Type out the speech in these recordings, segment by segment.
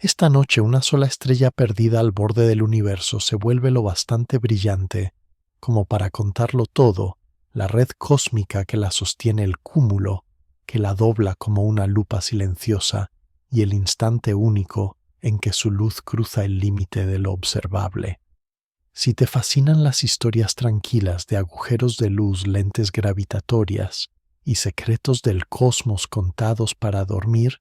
Esta noche una sola estrella perdida al borde del universo se vuelve lo bastante brillante como para contarlo todo, la red cósmica que la sostiene el cúmulo, que la dobla como una lupa silenciosa, y el instante único en que su luz cruza el límite de lo observable. Si te fascinan las historias tranquilas de agujeros de luz, lentes gravitatorias y secretos del cosmos contados para dormir,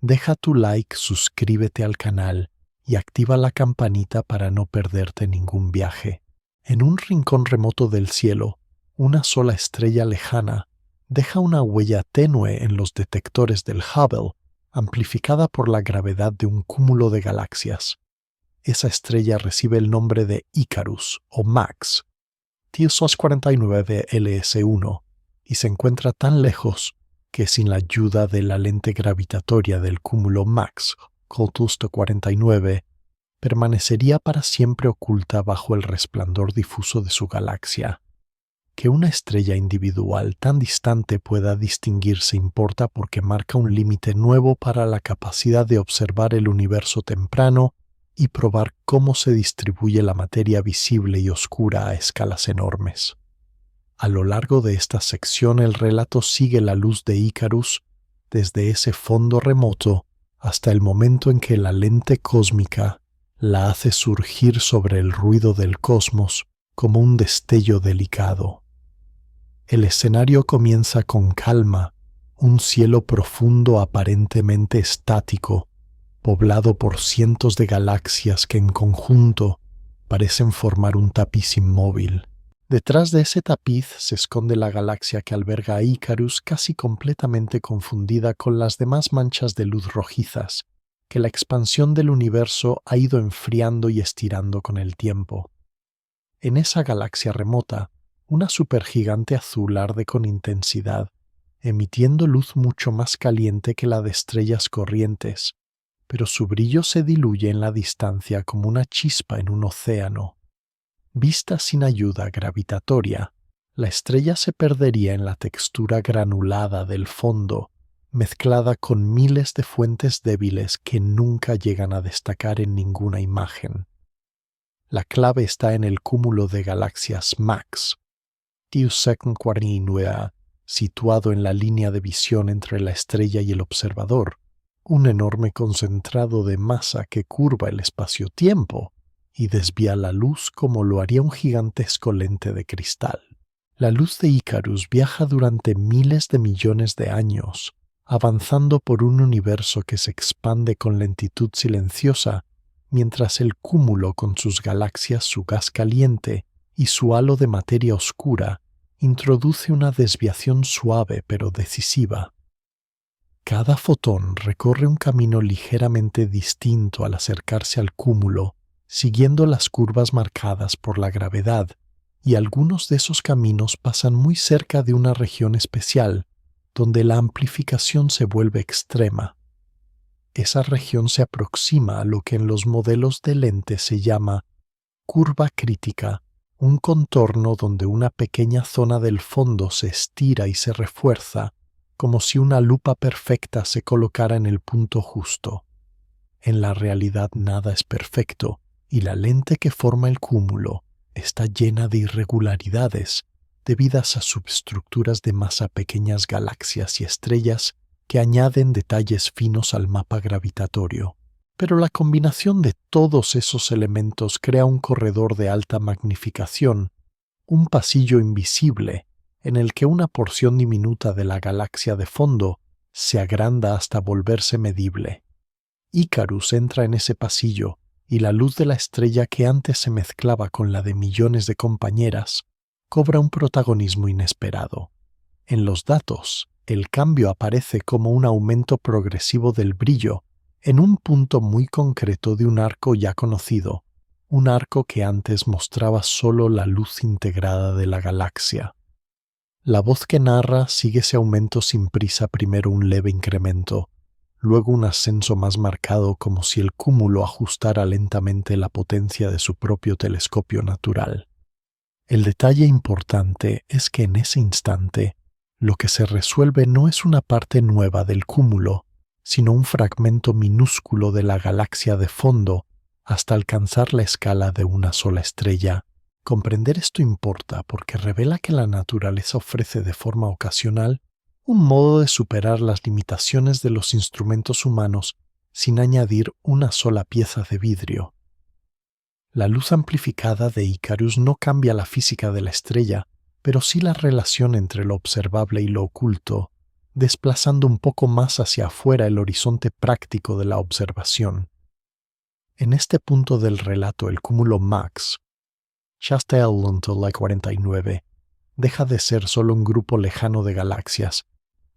deja tu like, suscríbete al canal y activa la campanita para no perderte ningún viaje. En un rincón remoto del cielo, una sola estrella lejana deja una huella tenue en los detectores del Hubble, amplificada por la gravedad de un cúmulo de galaxias. Esa estrella recibe el nombre de Icarus o Max, TSOS 49 LS1, y se encuentra tan lejos que sin la ayuda de la lente gravitatoria del cúmulo Max, Coltusto 49, permanecería para siempre oculta bajo el resplandor difuso de su galaxia. Que una estrella individual tan distante pueda distinguirse importa porque marca un límite nuevo para la capacidad de observar el universo temprano y probar cómo se distribuye la materia visible y oscura a escalas enormes. A lo largo de esta sección el relato sigue la luz de Icarus desde ese fondo remoto hasta el momento en que la lente cósmica la hace surgir sobre el ruido del cosmos como un destello delicado. El escenario comienza con calma, un cielo profundo aparentemente estático, poblado por cientos de galaxias que en conjunto parecen formar un tapiz inmóvil. Detrás de ese tapiz se esconde la galaxia que alberga a Icarus, casi completamente confundida con las demás manchas de luz rojizas que la expansión del universo ha ido enfriando y estirando con el tiempo. En esa galaxia remota, una supergigante azul arde con intensidad, emitiendo luz mucho más caliente que la de estrellas corrientes, pero su brillo se diluye en la distancia como una chispa en un océano. Vista sin ayuda gravitatoria, la estrella se perdería en la textura granulada del fondo, mezclada con miles de fuentes débiles que nunca llegan a destacar en ninguna imagen. La clave está en el cúmulo de galaxias Max, TSOS 49, situado en la línea de visión entre la estrella y el observador, un enorme concentrado de masa que curva el espacio-tiempo y desvía la luz como lo haría un gigantesco lente de cristal. La luz de Icarus viaja durante miles de millones de años, avanzando por un universo que se expande con lentitud silenciosa, mientras el cúmulo con sus galaxias, su gas caliente y su halo de materia oscura introduce una desviación suave pero decisiva. Cada fotón recorre un camino ligeramente distinto al acercarse al cúmulo, siguiendo las curvas marcadas por la gravedad, y algunos de esos caminos pasan muy cerca de una región especial, donde la amplificación se vuelve extrema. Esa región se aproxima a lo que en los modelos de lente se llama curva crítica, un contorno donde una pequeña zona del fondo se estira y se refuerza, como si una lupa perfecta se colocara en el punto justo. En la realidad nada es perfecto, y la lente que forma el cúmulo está llena de irregularidades debidas a subestructuras de masa, pequeñas galaxias y estrellas que añaden detalles finos al mapa gravitatorio. Pero la combinación de todos esos elementos crea un corredor de alta magnificación, un pasillo invisible en el que una porción diminuta de la galaxia de fondo se agranda hasta volverse medible. Icarus entra en ese pasillo y la luz de la estrella que antes se mezclaba con la de millones de compañeras cobra un protagonismo inesperado. En los datos, el cambio aparece como un aumento progresivo del brillo en un punto muy concreto de un arco ya conocido, un arco que antes mostraba solo la luz integrada de la galaxia. La voz que narra sigue ese aumento sin prisa, primero un leve incremento, luego un ascenso más marcado como si el cúmulo ajustara lentamente la potencia de su propio telescopio natural. El detalle importante es que en ese instante, lo que se resuelve no es una parte nueva del cúmulo, sino un fragmento minúsculo de la galaxia de fondo hasta alcanzar la escala de una sola estrella. Comprender esto importa porque revela que la naturaleza ofrece de forma ocasional un modo de superar las limitaciones de los instrumentos humanos sin añadir una sola pieza de vidrio. La luz amplificada de Icarus no cambia la física de la estrella, pero sí la relación entre lo observable y lo oculto, desplazando un poco más hacia afuera el horizonte práctico de la observación. En este punto del relato, el cúmulo Max, Shasta-L-Lunto 49, deja de ser solo un grupo lejano de galaxias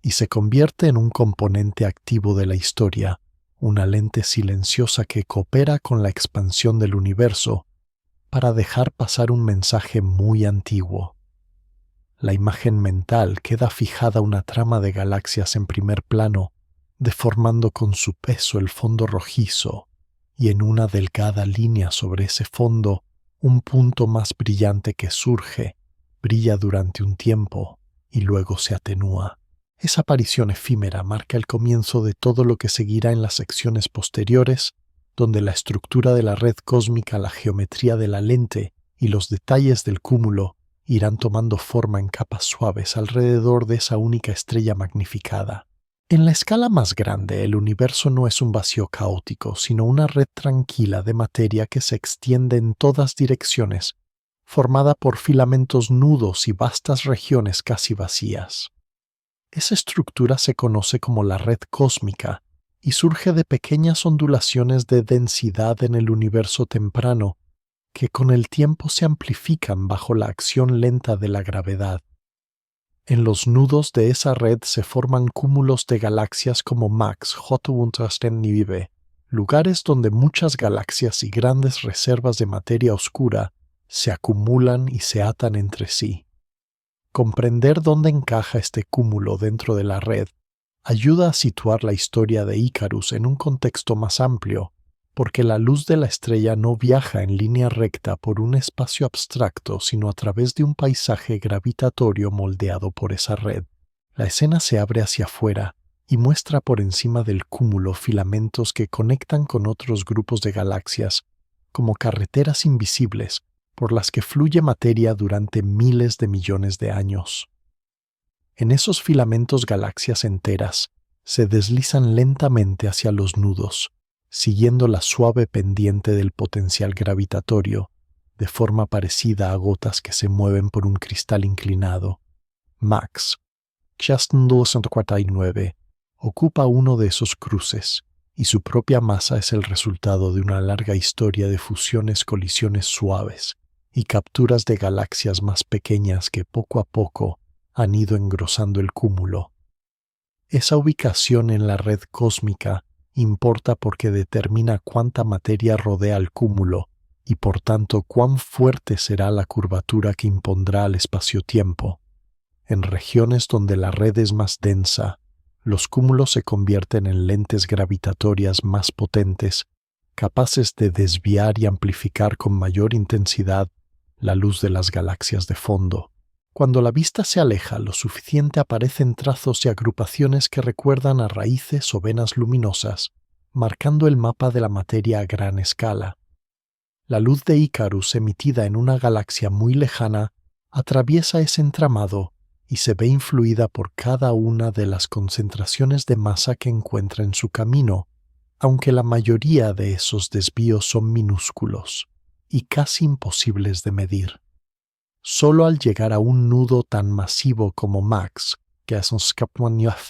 y se convierte en un componente activo de la historia, una lente silenciosa que coopera con la expansión del universo para dejar pasar un mensaje muy antiguo. La imagen mental queda fijada una trama de galaxias en primer plano, deformando con su peso el fondo rojizo, y en una delgada línea sobre ese fondo, un punto más brillante que surge, brilla durante un tiempo y luego se atenúa. Esa aparición efímera marca el comienzo de todo lo que seguirá en las secciones posteriores, donde la estructura de la red cósmica, la geometría de la lente y los detalles del cúmulo irán tomando forma en capas suaves alrededor de esa única estrella magnificada. En la escala más grande, el universo no es un vacío caótico, sino una red tranquila de materia que se extiende en todas direcciones, formada por filamentos nudos y vastas regiones casi vacías. Esa estructura se conoce como la red cósmica y surge de pequeñas ondulaciones de densidad en el universo temprano que con el tiempo se amplifican bajo la acción lenta de la gravedad. En los nudos de esa red se forman cúmulos de galaxias como Max, J. lugares donde muchas galaxias y grandes reservas de materia oscura se acumulan y se atan entre sí. Comprender dónde encaja este cúmulo dentro de la red ayuda a situar la historia de Icarus en un contexto más amplio, porque la luz de la estrella no viaja en línea recta por un espacio abstracto, sino a través de un paisaje gravitatorio moldeado por esa red. La escena se abre hacia afuera y muestra por encima del cúmulo filamentos que conectan con otros grupos de galaxias, como carreteras invisibles por las que fluye materia durante miles de millones de años. En esos filamentos galaxias enteras se deslizan lentamente hacia los nudos, siguiendo la suave pendiente del potencial gravitatorio, de forma parecida a gotas que se mueven por un cristal inclinado. Max, Shasta 249, ocupa uno de esos cruces, y su propia masa es el resultado de una larga historia de fusiones-colisiones suaves y capturas de galaxias más pequeñas que poco a poco han ido engrosando el cúmulo. Esa ubicación en la red cósmica importa porque determina cuánta materia rodea al cúmulo y por tanto cuán fuerte será la curvatura que impondrá al espacio-tiempo. En regiones donde la red es más densa, los cúmulos se convierten en lentes gravitatorias más potentes, capaces de desviar y amplificar con mayor intensidad la luz de las galaxias de fondo. Cuando la vista se aleja lo suficiente aparecen trazos y agrupaciones que recuerdan a raíces o venas luminosas, marcando el mapa de la materia a gran escala. La luz de Icarus emitida en una galaxia muy lejana atraviesa ese entramado y se ve influida por cada una de las concentraciones de masa que encuentra en su camino, aunque la mayoría de esos desvíos son minúsculos y casi imposibles de medir. Solo al llegar a un nudo tan masivo como Max, que es un Skapmanioth,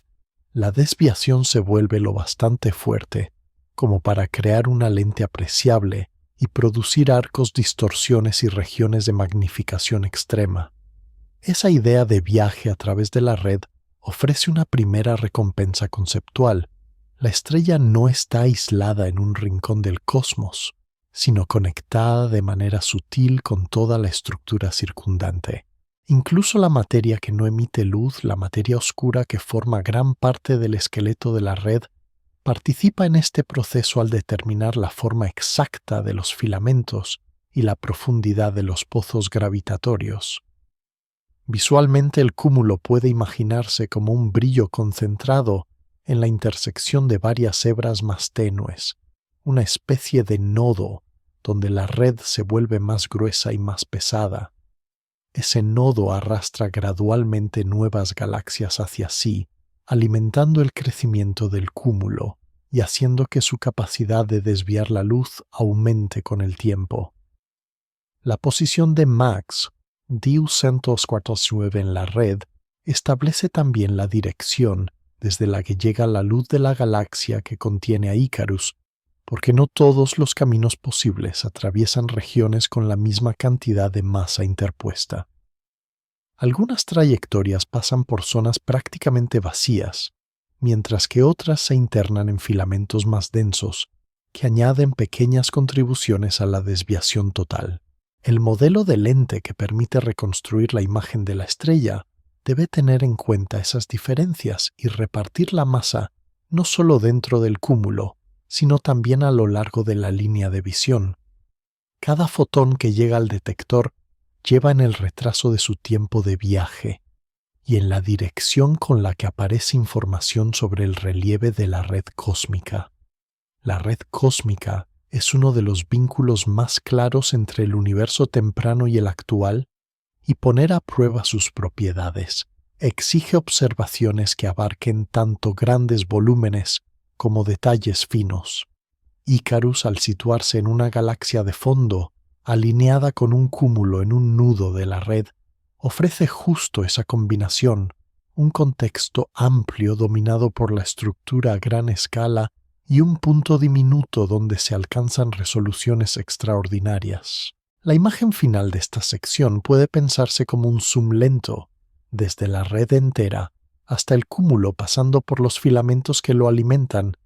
la desviación se vuelve lo bastante fuerte como para crear una lente apreciable y producir arcos, distorsiones y regiones de magnificación extrema. Esa idea de viaje a través de la red ofrece una primera recompensa conceptual. La estrella no está aislada en un rincón del cosmos, sino conectada de manera sutil con toda la estructura circundante. Incluso la materia que no emite luz, la materia oscura que forma gran parte del esqueleto de la red, participa en este proceso al determinar la forma exacta de los filamentos y la profundidad de los pozos gravitatorios. Visualmente el cúmulo puede imaginarse como un brillo concentrado en la intersección de varias hebras más tenues, una especie de nodo donde la red se vuelve más gruesa y más pesada. Ese nodo arrastra gradualmente nuevas galaxias hacia sí, alimentando el crecimiento del cúmulo y haciendo que su capacidad de desviar la luz aumente con el tiempo. La posición de Max, D249 en la red, establece también la dirección desde la que llega la luz de la galaxia que contiene a Icarus, porque no todos los caminos posibles atraviesan regiones con la misma cantidad de masa interpuesta. Algunas trayectorias pasan por zonas prácticamente vacías, mientras que otras se internan en filamentos más densos, que añaden pequeñas contribuciones a la desviación total. El modelo de lente que permite reconstruir la imagen de la estrella debe tener en cuenta esas diferencias y repartir la masa no solo dentro del cúmulo, sino también a lo largo de la línea de visión. Cada fotón que llega al detector lleva en el retraso de su tiempo de viaje y en la dirección con la que aparece información sobre el relieve de la red cósmica. La red cósmica es uno de los vínculos más claros entre el universo temprano y el actual, y poner a prueba sus propiedades exige observaciones que abarquen tanto grandes volúmenes como detalles finos. Icarus, al situarse en una galaxia de fondo, alineada con un cúmulo en un nudo de la red, ofrece justo esa combinación, un contexto amplio dominado por la estructura a gran escala y un punto diminuto donde se alcanzan resoluciones extraordinarias. La imagen final de esta sección puede pensarse como un zoom lento, desde la red entera hasta el cúmulo, pasando por los filamentos que lo alimentan,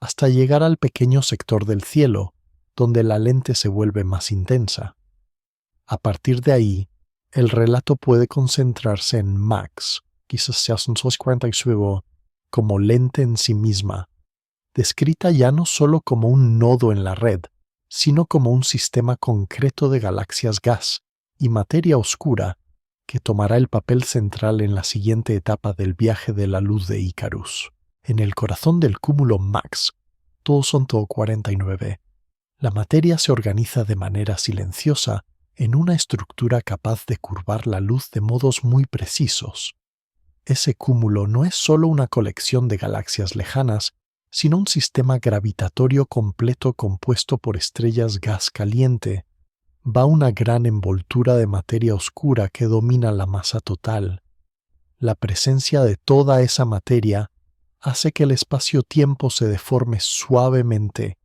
hasta llegar al pequeño sector del cielo, donde la lente se vuelve más intensa. A partir de ahí, el relato puede concentrarse en Max, quizás sea un 247, como lente en sí misma, descrita ya no solo como un nodo en la red, sino como un sistema concreto de galaxias gas y materia oscura que tomará el papel central en la siguiente etapa del viaje de la luz de Icarus. En el corazón del cúmulo Max, 249, la materia se organiza de manera silenciosa en una estructura capaz de curvar la luz de modos muy precisos. Ese cúmulo no es solo una colección de galaxias lejanas, sino un sistema gravitatorio completo compuesto por estrellas gas caliente. Va una gran envoltura de materia oscura que domina la masa total. La presencia de toda esa materia hace que el espacio-tiempo se deforme suavemente,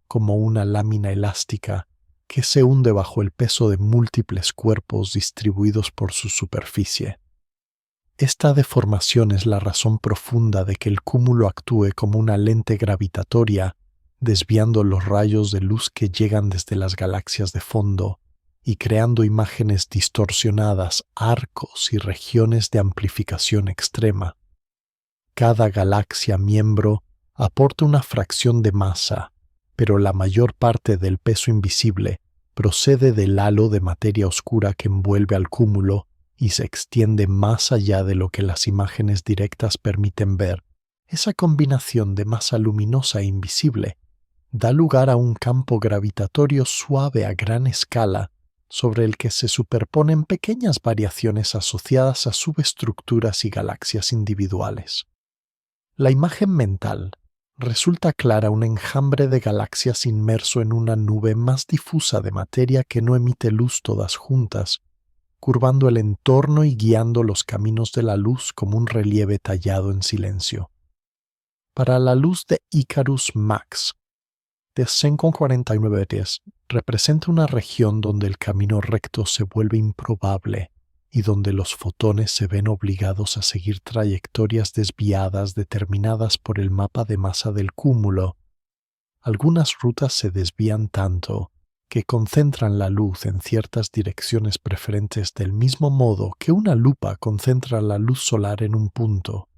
como una lámina elástica que se hunde bajo el peso de múltiples cuerpos distribuidos por su superficie. Esta deformación es la razón profunda de que el cúmulo actúe como una lente gravitatoria, desviando los rayos de luz que llegan desde las galaxias de fondo y creando imágenes distorsionadas, arcos y regiones de amplificación extrema. Cada galaxia miembro aporta una fracción de masa, pero la mayor parte del peso invisible procede del halo de materia oscura que envuelve al cúmulo y se extiende más allá de lo que las imágenes directas permiten ver. Esa combinación de masa luminosa e invisible da lugar a un campo gravitatorio suave a gran escala sobre el que se superponen pequeñas variaciones asociadas a subestructuras y galaxias individuales. La imagen mental resulta clara un enjambre de galaxias inmerso en una nube más difusa de materia que no emite luz todas juntas, curvando el entorno y guiando los caminos de la luz como un relieve tallado en silencio. Para la luz de Icarus Max, de 549 días, representa una región donde el camino recto se vuelve improbable y donde los fotones se ven obligados a seguir trayectorias desviadas determinadas por el mapa de masa del cúmulo. Algunas rutas se desvían tanto que concentran la luz en ciertas direcciones preferentes del mismo modo que una lupa concentra la luz solar en un punto.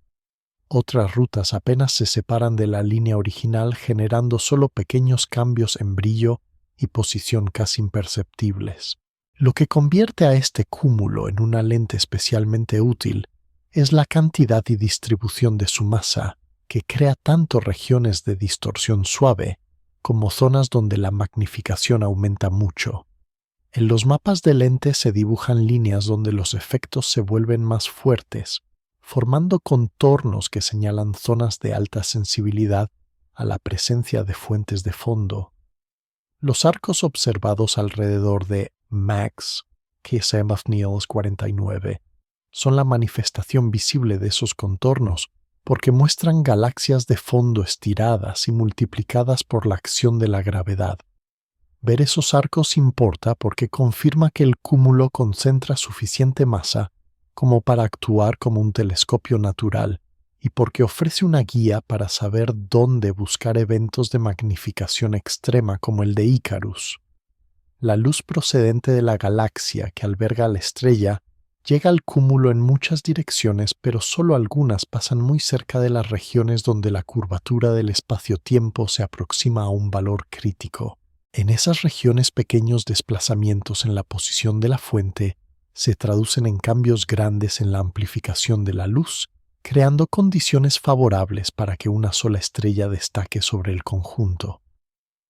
Otras rutas apenas se separan de la línea original, generando solo pequeños cambios en brillo y posición casi imperceptibles. Lo que convierte a este cúmulo en una lente especialmente útil es la cantidad y distribución de su masa, que crea tanto regiones de distorsión suave como zonas donde la magnificación aumenta mucho. En los mapas de lente se dibujan líneas donde los efectos se vuelven más fuertes, formando contornos que señalan zonas de alta sensibilidad a la presencia de fuentes de fondo. Los arcos observados alrededor de MAX, KSM of Niels 49, son la manifestación visible de esos contornos porque muestran galaxias de fondo estiradas y multiplicadas por la acción de la gravedad. Ver esos arcos importa porque confirma que el cúmulo concentra suficiente masa como para actuar como un telescopio natural y porque ofrece una guía para saber dónde buscar eventos de magnificación extrema como el de Icarus. La luz procedente de la galaxia que alberga la estrella llega al cúmulo en muchas direcciones, pero solo algunas pasan muy cerca de las regiones donde la curvatura del espacio-tiempo se aproxima a un valor crítico. En esas regiones, pequeños desplazamientos en la posición de la fuente se traducen en cambios grandes en la amplificación de la luz, creando condiciones favorables para que una sola estrella destaque sobre el conjunto.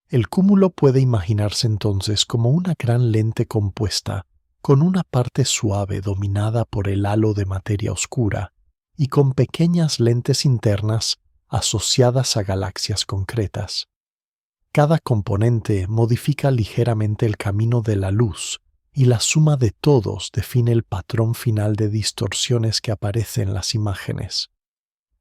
El cúmulo puede imaginarse entonces como una gran lente compuesta, con una parte suave dominada por el halo de materia oscura y con pequeñas lentes internas asociadas a galaxias concretas. Cada componente modifica ligeramente el camino de la luz y la suma de todos define el patrón final de distorsiones que aparece en las imágenes.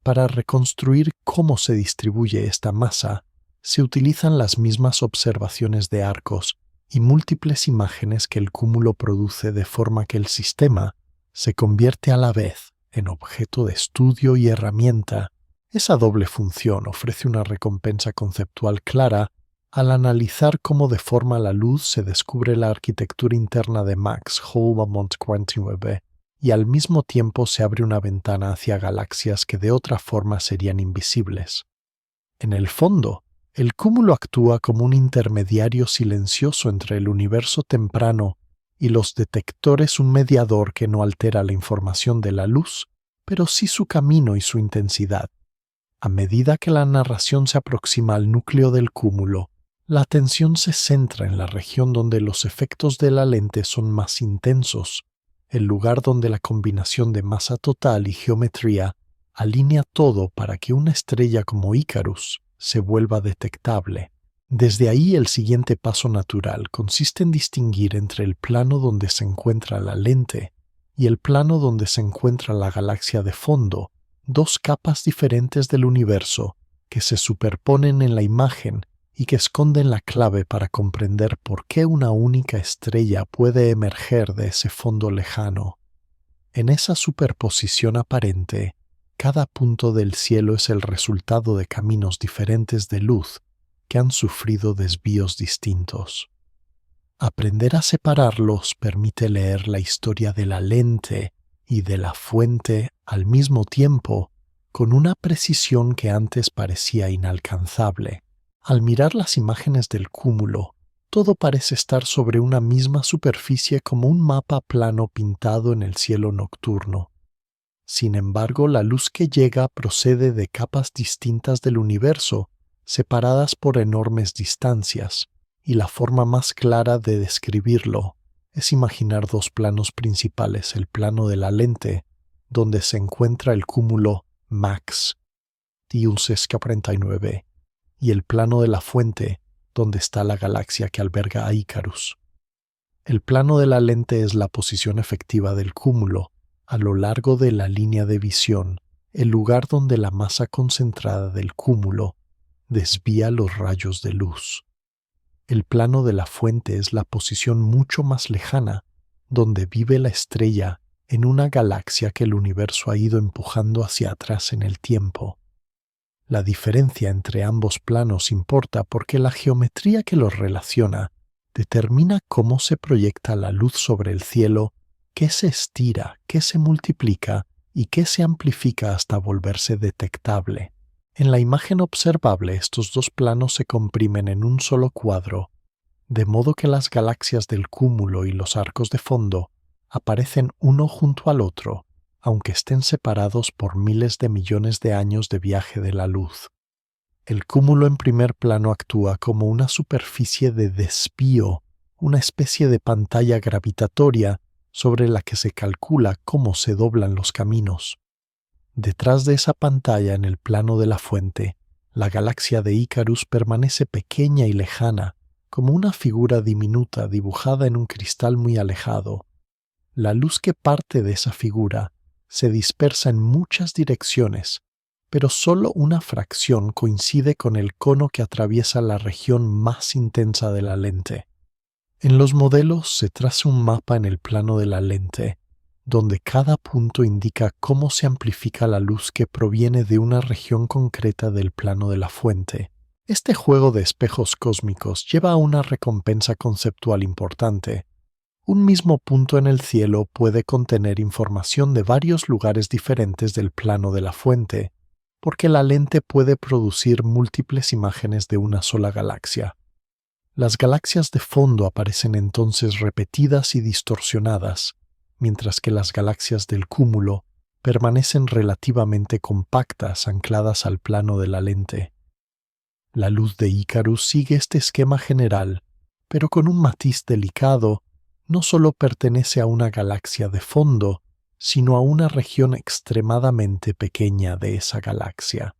Para reconstruir cómo se distribuye esta masa, se utilizan las mismas observaciones de arcos y múltiples imágenes que el cúmulo produce de forma que el sistema se convierte a la vez en objeto de estudio y herramienta. Esa doble función ofrece una recompensa conceptual clara al analizar cómo de forma la luz se descubre la arquitectura interna de Max Hohlmont 49 y al mismo tiempo se abre una ventana hacia galaxias que de otra forma serían invisibles. En el fondo, el cúmulo actúa como un intermediario silencioso entre el universo temprano y los detectores, un mediador que no altera la información de la luz, pero sí su camino y su intensidad. A medida que la narración se aproxima al núcleo del cúmulo, la atención se centra en la región donde los efectos de la lente son más intensos, el lugar donde la combinación de masa total y geometría alinea todo para que una estrella como Icarus se vuelva detectable. Desde ahí el siguiente paso natural consiste en distinguir entre el plano donde se encuentra la lente y el plano donde se encuentra la galaxia de fondo, dos capas diferentes del universo que se superponen en la imagen y que esconden la clave para comprender por qué una única estrella puede emerger de ese fondo lejano. En esa superposición aparente, cada punto del cielo es el resultado de caminos diferentes de luz que han sufrido desvíos distintos. Aprender a separarlos permite leer la historia de la lente y de la fuente al mismo tiempo con una precisión que antes parecía inalcanzable. Al mirar las imágenes del cúmulo, todo parece estar sobre una misma superficie como un mapa plano pintado en el cielo nocturno. Sin embargo, la luz que llega procede de capas distintas del universo, separadas por enormes distancias, y la forma más clara de describirlo es imaginar dos planos principales: el plano de la lente, donde se encuentra el cúmulo Max, Niels 49, y el plano de la fuente, donde está la galaxia que alberga a Icarus. El plano de la lente es la posición efectiva del cúmulo, a lo largo de la línea de visión, el lugar donde la masa concentrada del cúmulo desvía los rayos de luz. El plano de la fuente es la posición mucho más lejana, donde vive la estrella en una galaxia que el universo ha ido empujando hacia atrás en el tiempo. La diferencia entre ambos planos importa porque la geometría que los relaciona determina cómo se proyecta la luz sobre el cielo, qué se estira, qué se multiplica y qué se amplifica hasta volverse detectable. En la imagen observable, estos dos planos se comprimen en un solo cuadro, de modo que las galaxias del cúmulo y los arcos de fondo aparecen uno junto al otro, aunque estén separados por miles de millones de años de viaje de la luz. El cúmulo en primer plano actúa como una superficie de desvío, una especie de pantalla gravitatoria sobre la que se calcula cómo se doblan los caminos. Detrás de esa pantalla en el plano de la fuente, la galaxia de Icarus permanece pequeña y lejana, como una figura diminuta dibujada en un cristal muy alejado. La luz que parte de esa figura se dispersa en muchas direcciones, pero solo una fracción coincide con el cono que atraviesa la región más intensa de la lente. En los modelos se traza un mapa en el plano de la lente, donde cada punto indica cómo se amplifica la luz que proviene de una región concreta del plano de la fuente. Este juego de espejos cósmicos lleva a una recompensa conceptual importante. Un mismo punto en el cielo puede contener información de varios lugares diferentes del plano de la fuente, porque la lente puede producir múltiples imágenes de una sola galaxia. Las galaxias de fondo aparecen entonces repetidas y distorsionadas, mientras que las galaxias del cúmulo permanecen relativamente compactas ancladas al plano de la lente. La luz de Icarus sigue este esquema general, pero con un matiz delicado. No solo pertenece a una galaxia de fondo, sino a una región extremadamente pequeña de esa galaxia.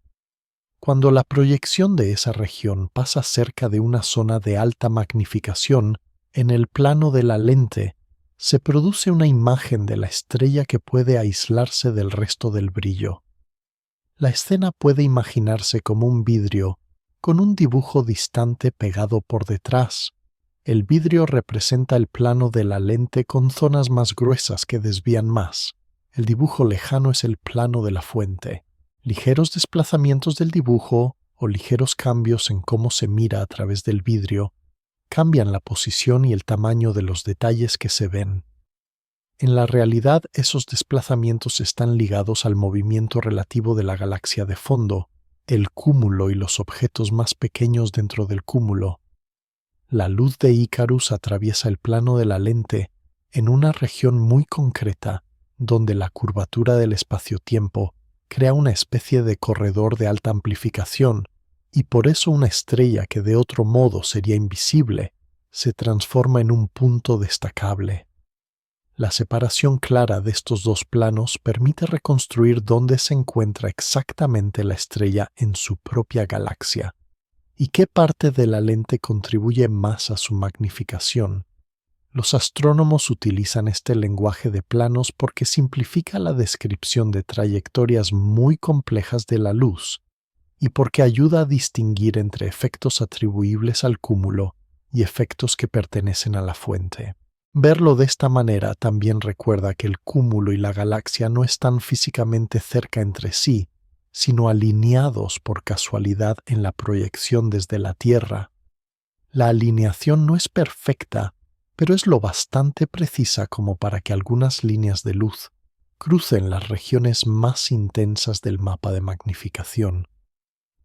Cuando la proyección de esa región pasa cerca de una zona de alta magnificación en el plano de la lente, se produce una imagen de la estrella que puede aislarse del resto del brillo. La escena puede imaginarse como un vidrio con un dibujo distante pegado por detrás. El vidrio representa el plano de la lente con zonas más gruesas que desvían más. El dibujo lejano es el plano de la fuente. Ligeros desplazamientos del dibujo o ligeros cambios en cómo se mira a través del vidrio cambian la posición y el tamaño de los detalles que se ven. En la realidad, esos desplazamientos están ligados al movimiento relativo de la galaxia de fondo, el cúmulo y los objetos más pequeños dentro del cúmulo. La luz de Icarus atraviesa el plano de la lente en una región muy concreta, donde la curvatura del espacio-tiempo crea una especie de corredor de alta amplificación, y por eso una estrella que de otro modo sería invisible se transforma en un punto destacable. La separación clara de estos dos planos permite reconstruir dónde se encuentra exactamente la estrella en su propia galaxia y qué parte de la lente contribuye más a su magnificación. Los astrónomos utilizan este lenguaje de planos porque simplifica la descripción de trayectorias muy complejas de la luz y porque ayuda a distinguir entre efectos atribuibles al cúmulo y efectos que pertenecen a la fuente. Verlo de esta manera también recuerda que el cúmulo y la galaxia no están físicamente cerca entre sí, sino alineados por casualidad en la proyección desde la Tierra. La alineación no es perfecta, pero es lo bastante precisa como para que algunas líneas de luz crucen las regiones más intensas del mapa de magnificación.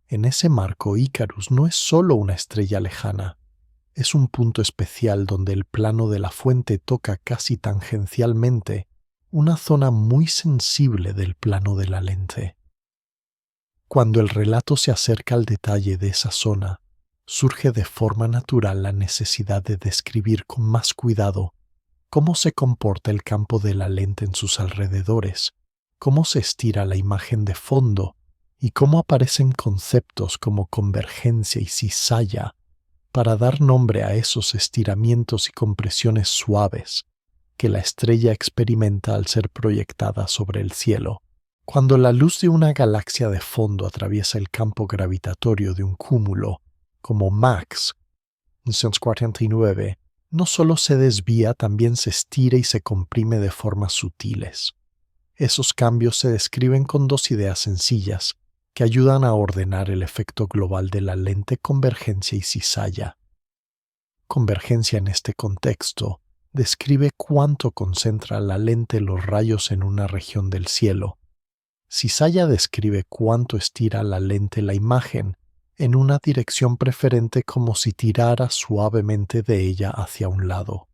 En ese marco, Icarus no es solo una estrella lejana, es un punto especial donde el plano de la fuente toca casi tangencialmente una zona muy sensible del plano de la lente. Cuando el relato se acerca al detalle de esa zona, surge de forma natural la necesidad de describir con más cuidado cómo se comporta el campo de la lente en sus alrededores, cómo se estira la imagen de fondo y cómo aparecen conceptos como convergencia y cizalla para dar nombre a esos estiramientos y compresiones suaves que la estrella experimenta al ser proyectada sobre el cielo. Cuando la luz de una galaxia de fondo atraviesa el campo gravitatorio de un cúmulo, como Max, 1949, no solo se desvía, también se estira y se comprime de formas sutiles. Esos cambios se describen con dos ideas sencillas que ayudan a ordenar el efecto global de la lente convergencia y cizalla. Convergencia en este contexto describe cuánto concentra la lente los rayos en una región del cielo. Cizalla describe cuánto estira la lente la imagen en una dirección preferente como si tirara suavemente de ella hacia un lado.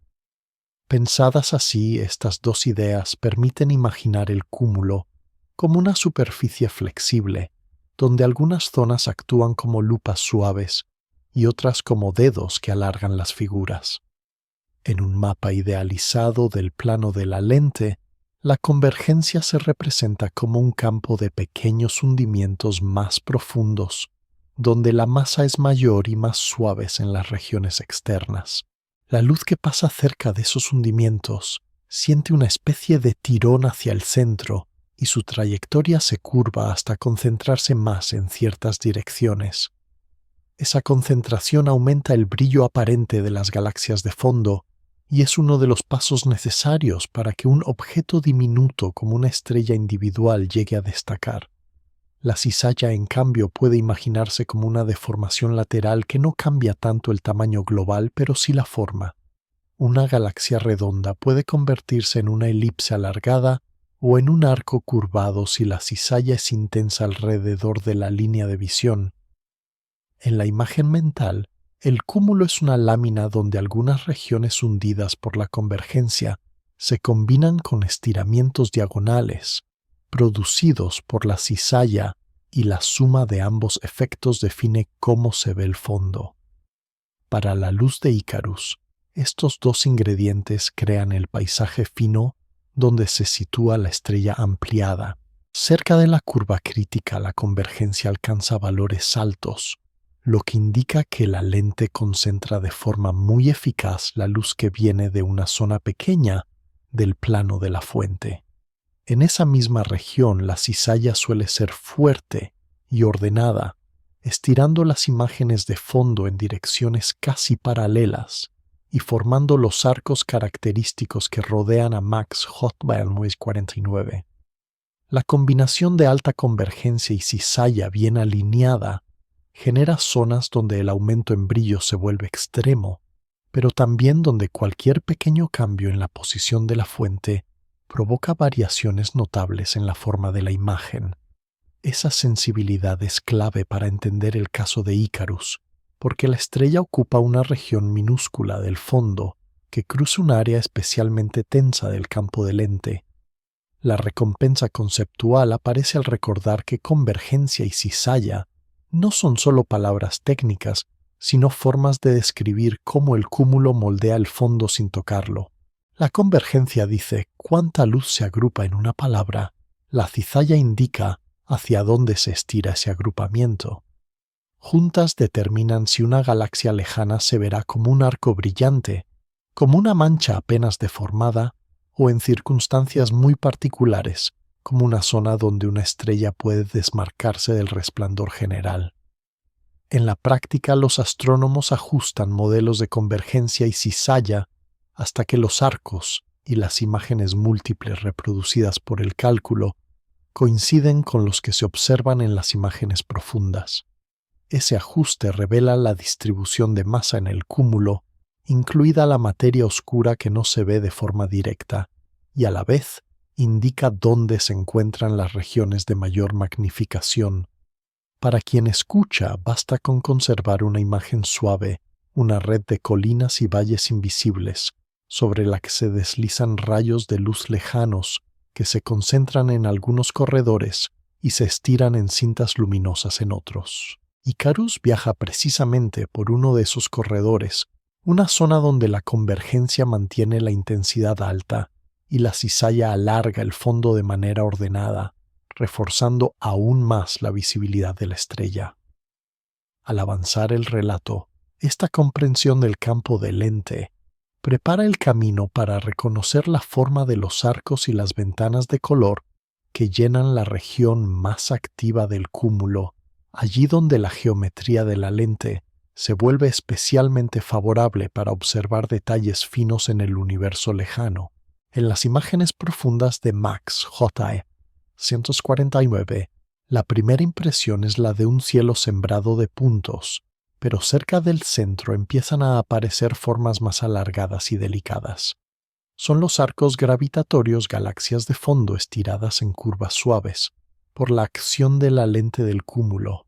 Pensadas así, estas dos ideas permiten imaginar el cúmulo como una superficie flexible, donde algunas zonas actúan como lupas suaves y otras como dedos que alargan las figuras. En un mapa idealizado del plano de la lente, la convergencia se representa como un campo de pequeños hundimientos más profundos, donde la masa es mayor y más suaves en las regiones externas. La luz que pasa cerca de esos hundimientos siente una especie de tirón hacia el centro y su trayectoria se curva hasta concentrarse más en ciertas direcciones. Esa concentración aumenta el brillo aparente de las galaxias de fondo y es uno de los pasos necesarios para que un objeto diminuto como una estrella individual llegue a destacar. La cizalla, en cambio, puede imaginarse como una deformación lateral que no cambia tanto el tamaño global, pero sí la forma. Una galaxia redonda puede convertirse en una elipse alargada o en un arco curvado si la cizalla es intensa alrededor de la línea de visión. En la imagen mental, el cúmulo es una lámina donde algunas regiones hundidas por la convergencia se combinan con estiramientos diagonales, producidos por la cizalla, y la suma de ambos efectos define cómo se ve el fondo. Para la luz de Icarus, estos dos ingredientes crean el paisaje fino donde se sitúa la estrella ampliada. Cerca de la curva crítica, la convergencia alcanza valores altos, lo que indica que la lente concentra de forma muy eficaz la luz que viene de una zona pequeña del plano de la fuente. En esa misma región, la cizalla suele ser fuerte y ordenada, estirando las imágenes de fondo en direcciones casi paralelas y formando los arcos característicos que rodean a Max Hotbandweight 49. La combinación de alta convergencia y cizalla bien alineada genera zonas donde el aumento en brillo se vuelve extremo, pero también donde cualquier pequeño cambio en la posición de la fuente provoca variaciones notables en la forma de la imagen. Esa sensibilidad es clave para entender el caso de Icarus, porque la estrella ocupa una región minúscula del fondo que cruza un área especialmente tensa del campo de lente. La recompensa conceptual aparece al recordar que convergencia y cizalla no son solo palabras técnicas, sino formas de describir cómo el cúmulo moldea el fondo sin tocarlo. La convergencia dice cuánta luz se agrupa en una palabra, la cizalla indica hacia dónde se estira ese agrupamiento. Juntas determinan si una galaxia lejana se verá como un arco brillante, como una mancha apenas deformada, o en circunstancias muy particulares, como una zona donde una estrella puede desmarcarse del resplandor general. En la práctica, los astrónomos ajustan modelos de convergencia y cizalla hasta que los arcos y las imágenes múltiples reproducidas por el cálculo coinciden con los que se observan en las imágenes profundas. Ese ajuste revela la distribución de masa en el cúmulo, incluida la materia oscura que no se ve de forma directa, y a la vez indica dónde se encuentran las regiones de mayor magnificación. Para quien escucha, basta con conservar una imagen suave, una red de colinas y valles invisibles, sobre la que se deslizan rayos de luz lejanos que se concentran en algunos corredores y se estiran en cintas luminosas en otros. Icarus viaja precisamente por uno de esos corredores, una zona donde la convergencia mantiene la intensidad alta y la cizalla alarga el fondo de manera ordenada, reforzando aún más la visibilidad de la estrella. Al avanzar el relato, esta comprensión del campo de lente prepara el camino para reconocer la forma de los arcos y las ventanas de color que llenan la región más activa del cúmulo, allí donde la geometría de la lente se vuelve especialmente favorable para observar detalles finos en el universo lejano. En las imágenes profundas de Max J. 149, la primera impresión es la de un cielo sembrado de puntos, pero cerca del centro empiezan a aparecer formas más alargadas y delicadas. Son los arcos gravitatorios, galaxias de fondo estiradas en curvas suaves, por la acción de la lente del cúmulo.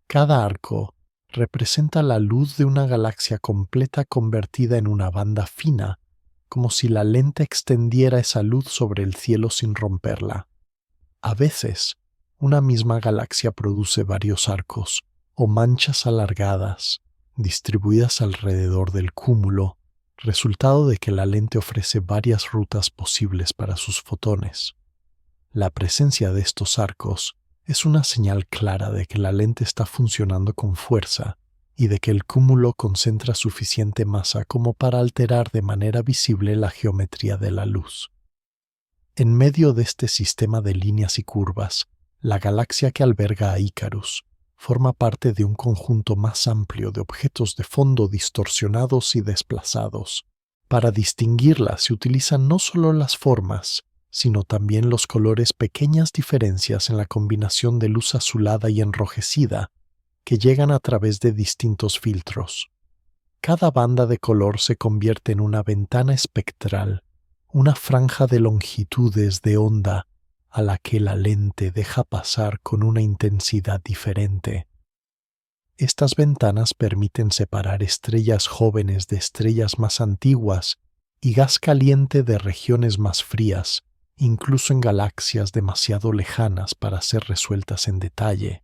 Cada arco representa la luz de una galaxia completa convertida en una banda fina, como si la lente extendiera esa luz sobre el cielo sin romperla. A veces, una misma galaxia produce varios arcos o manchas alargadas, distribuidas alrededor del cúmulo, resultado de que la lente ofrece varias rutas posibles para sus fotones. La presencia de estos arcos es una señal clara de que la lente está funcionando con fuerza y de que el cúmulo concentra suficiente masa como para alterar de manera visible la geometría de la luz. En medio de este sistema de líneas y curvas, la galaxia que alberga a Icarus forma parte de un conjunto más amplio de objetos de fondo distorsionados y desplazados. Para distinguirla se utilizan no solo las formas, sino también los colores, pequeñas diferencias en la combinación de luz azulada y enrojecida que llegan a través de distintos filtros. Cada banda de color se convierte en una ventana espectral, una franja de longitudes de onda a la que la lente deja pasar con una intensidad diferente. Estas ventanas permiten separar estrellas jóvenes de estrellas más antiguas y gas caliente de regiones más frías, incluso en galaxias demasiado lejanas para ser resueltas en detalle.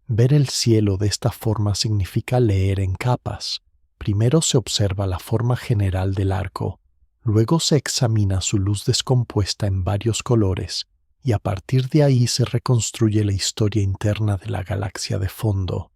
Ver el cielo de esta forma significa leer en capas. Primero se observa la forma general del arco, luego se examina su luz descompuesta en varios colores, y a partir de ahí se reconstruye la historia interna de la galaxia de fondo.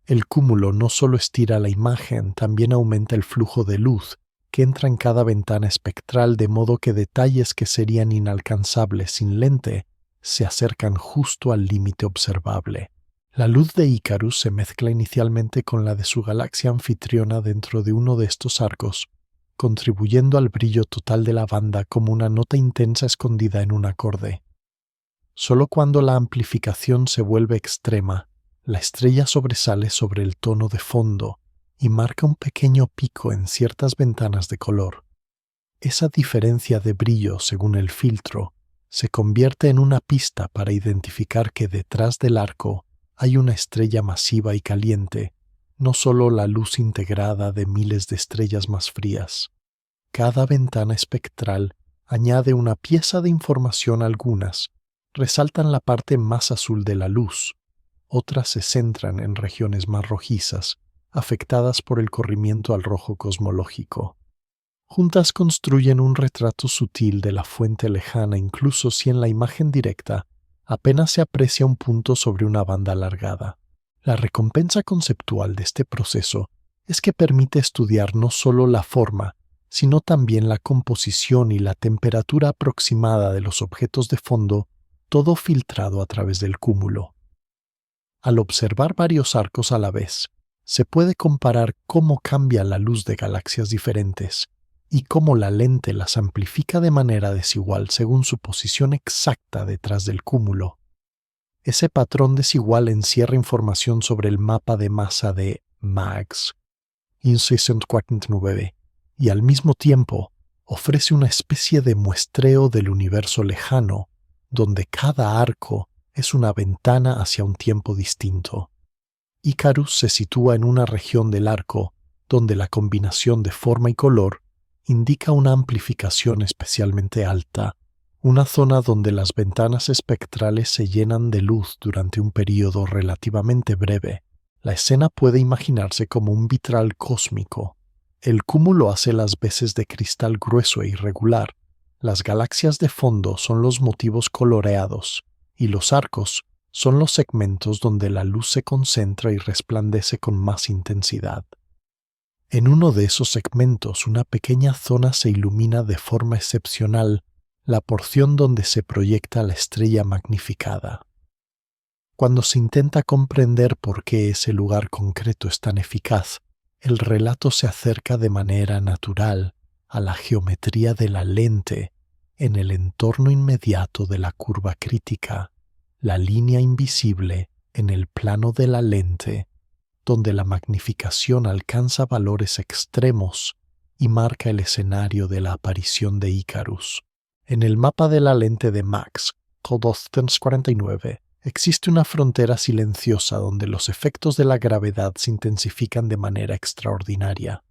El cúmulo no solo estira la imagen, también aumenta el flujo de luz que entra en cada ventana espectral, de modo que detalles que serían inalcanzables sin lente se acercan justo al límite observable. La luz de Icarus se mezcla inicialmente con la de su galaxia anfitriona dentro de uno de estos arcos, contribuyendo al brillo total de la banda como una nota intensa escondida en un acorde. Solo cuando la amplificación se vuelve extrema, la estrella sobresale sobre el tono de fondo y marca un pequeño pico en ciertas ventanas de color. Esa diferencia de brillo según el filtro se convierte en una pista para identificar que detrás del arco hay una estrella masiva y caliente, no solo la luz integrada de miles de estrellas más frías. Cada ventana espectral añade una pieza de información. Algunas resaltan la parte más azul de la luz, otras se centran en regiones más rojizas, afectadas por el corrimiento al rojo cosmológico. Juntas construyen un retrato sutil de la fuente lejana, incluso si en la imagen directa apenas se aprecia un punto sobre una banda alargada. La recompensa conceptual de este proceso es que permite estudiar no solo la forma, sino también la composición y la temperatura aproximada de los objetos de fondo, todo filtrado a través del cúmulo. Al observar varios arcos a la vez, se puede comparar cómo cambia la luz de galaxias diferentes y cómo la lente las amplifica de manera desigual según su posición exacta detrás del cúmulo. Ese patrón desigual encierra información sobre el mapa de masa de MAGS 1649 y al mismo tiempo ofrece una especie de muestreo del universo lejano, donde cada arco es una ventana hacia un tiempo distinto. Icarus se sitúa en una región del arco donde la combinación de forma y color indica una amplificación especialmente alta, una zona donde las ventanas espectrales se llenan de luz durante un período relativamente breve. La escena puede imaginarse como un vitral cósmico. El cúmulo hace las veces de cristal grueso e irregular. Las galaxias de fondo son los motivos coloreados, y los arcos son los segmentos donde la luz se concentra y resplandece con más intensidad. En uno de esos segmentos, una pequeña zona se ilumina de forma excepcional, la porción donde se proyecta la estrella magnificada. Cuando se intenta comprender por qué ese lugar concreto es tan eficaz, el relato se acerca de manera natural a la geometría de la lente en el entorno inmediato de la curva crítica, la línea invisible en el plano de la lente, donde la magnificación alcanza valores extremos y marca el escenario de la aparición de Icarus. En el mapa de la lente de Max, 1249, existe una frontera silenciosa donde los efectos de la gravedad se intensifican de manera extraordinaria.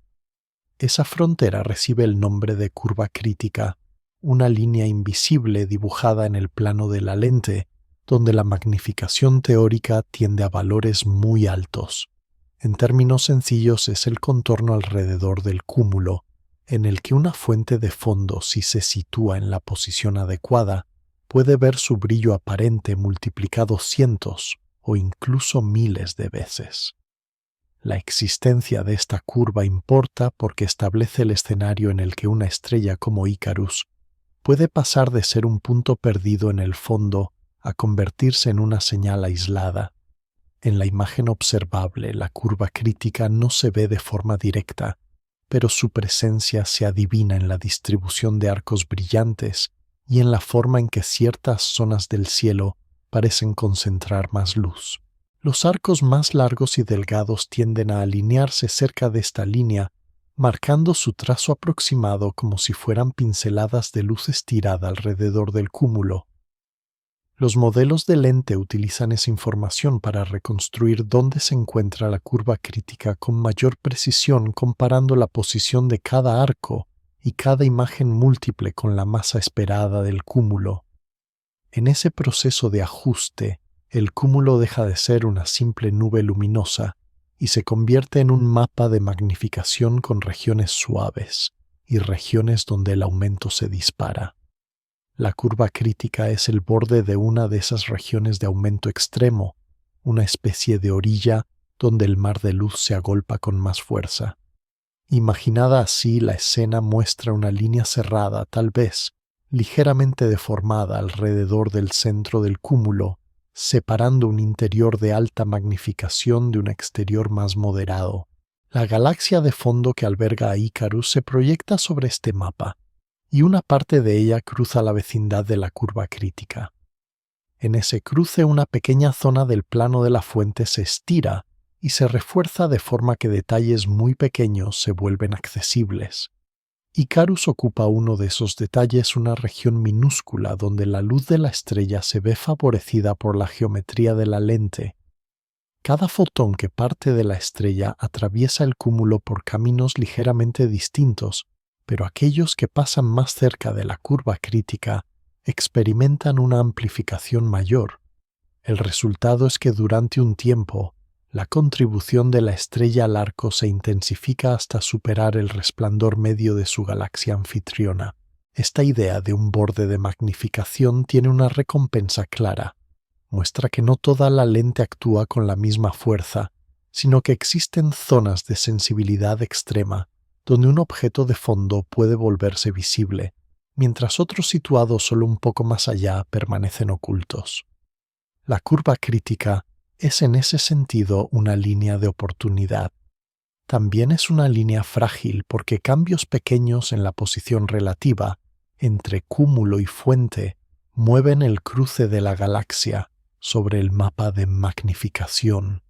Esa frontera recibe el nombre de curva crítica, una línea invisible dibujada en el plano de la lente, donde la magnificación teórica tiende a valores muy altos. En términos sencillos, es el contorno alrededor del cúmulo, en el que una fuente de fondo, si se sitúa en la posición adecuada, puede ver su brillo aparente multiplicado cientos o incluso miles de veces. La existencia de esta curva importa porque establece el escenario en el que una estrella como Icarus puede pasar de ser un punto perdido en el fondo a convertirse en una señal aislada. En la imagen observable, la curva crítica no se ve de forma directa, pero su presencia se adivina en la distribución de arcos brillantes y en la forma en que ciertas zonas del cielo parecen concentrar más luz. Los arcos más largos y delgados tienden a alinearse cerca de esta línea, marcando su trazo aproximado como si fueran pinceladas de luz estirada alrededor del cúmulo. Los modelos de lente utilizan esa información para reconstruir dónde se encuentra la curva crítica con mayor precisión, comparando la posición de cada arco y cada imagen múltiple con la masa esperada del cúmulo. En ese proceso de ajuste, el cúmulo deja de ser una simple nube luminosa y se convierte en un mapa de magnificación con regiones suaves y regiones donde el aumento se dispara. La curva crítica es el borde de una de esas regiones de aumento extremo, una especie de orilla donde el mar de luz se agolpa con más fuerza. Imaginada así, la escena muestra una línea cerrada, tal vez ligeramente deformada alrededor del centro del cúmulo, separando un interior de alta magnificación de un exterior más moderado. La galaxia de fondo que alberga a Icarus se proyecta sobre este mapa, y una parte de ella cruza la vecindad de la curva crítica. En ese cruce, una pequeña zona del plano de la fuente se estira y se refuerza de forma que detalles muy pequeños se vuelven accesibles. Icarus ocupa uno de esos detalles, una región minúscula donde la luz de la estrella se ve favorecida por la geometría de la lente. Cada fotón que parte de la estrella atraviesa el cúmulo por caminos ligeramente distintos, pero aquellos que pasan más cerca de la curva crítica experimentan una amplificación mayor. El resultado es que durante un tiempo, la contribución de la estrella al arco se intensifica hasta superar el resplandor medio de su galaxia anfitriona. Esta idea de un borde de magnificación tiene una recompensa clara. Muestra que no toda la lente actúa con la misma fuerza, sino que existen zonas de sensibilidad extrema donde un objeto de fondo puede volverse visible, mientras otros situados solo un poco más allá permanecen ocultos. La curva crítica es en ese sentido una línea de oportunidad. También es una línea frágil porque cambios pequeños en la posición relativa entre cúmulo y fuente mueven el cruce de la galaxia sobre el mapa de magnificación.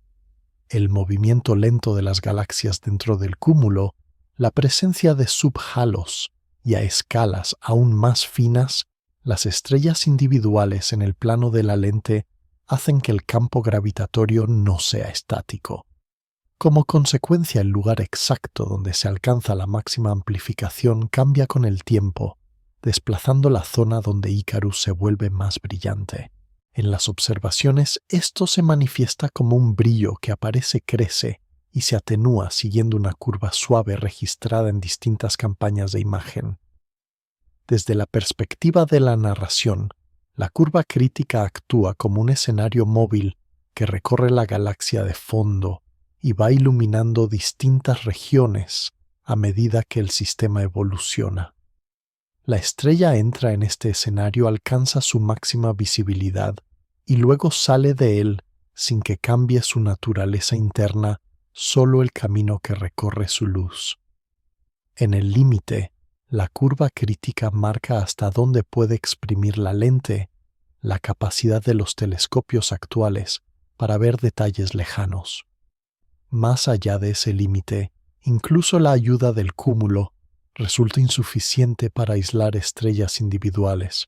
El movimiento lento de las galaxias dentro del cúmulo, la presencia de subhalos y a escalas aún más finas, las estrellas individuales en el plano de la lente hacen que el campo gravitatorio no sea estático. Como consecuencia, el lugar exacto donde se alcanza la máxima amplificación cambia con el tiempo, desplazando la zona donde Icarus se vuelve más brillante. En las observaciones, esto se manifiesta como un brillo que crece y se atenúa siguiendo una curva suave registrada en distintas campañas de imagen. Desde la perspectiva de la narración, la curva crítica actúa como un escenario móvil que recorre la galaxia de fondo y va iluminando distintas regiones a medida que el sistema evoluciona. La estrella entra en este escenario, alcanza su máxima visibilidad y luego sale de él sin que cambie su naturaleza interna, solo el camino que recorre su luz. En el límite, la curva crítica marca hasta dónde puede exprimir la lente, la capacidad de los telescopios actuales para ver detalles lejanos. Más allá de ese límite, incluso la ayuda del cúmulo resulta insuficiente para aislar estrellas individuales.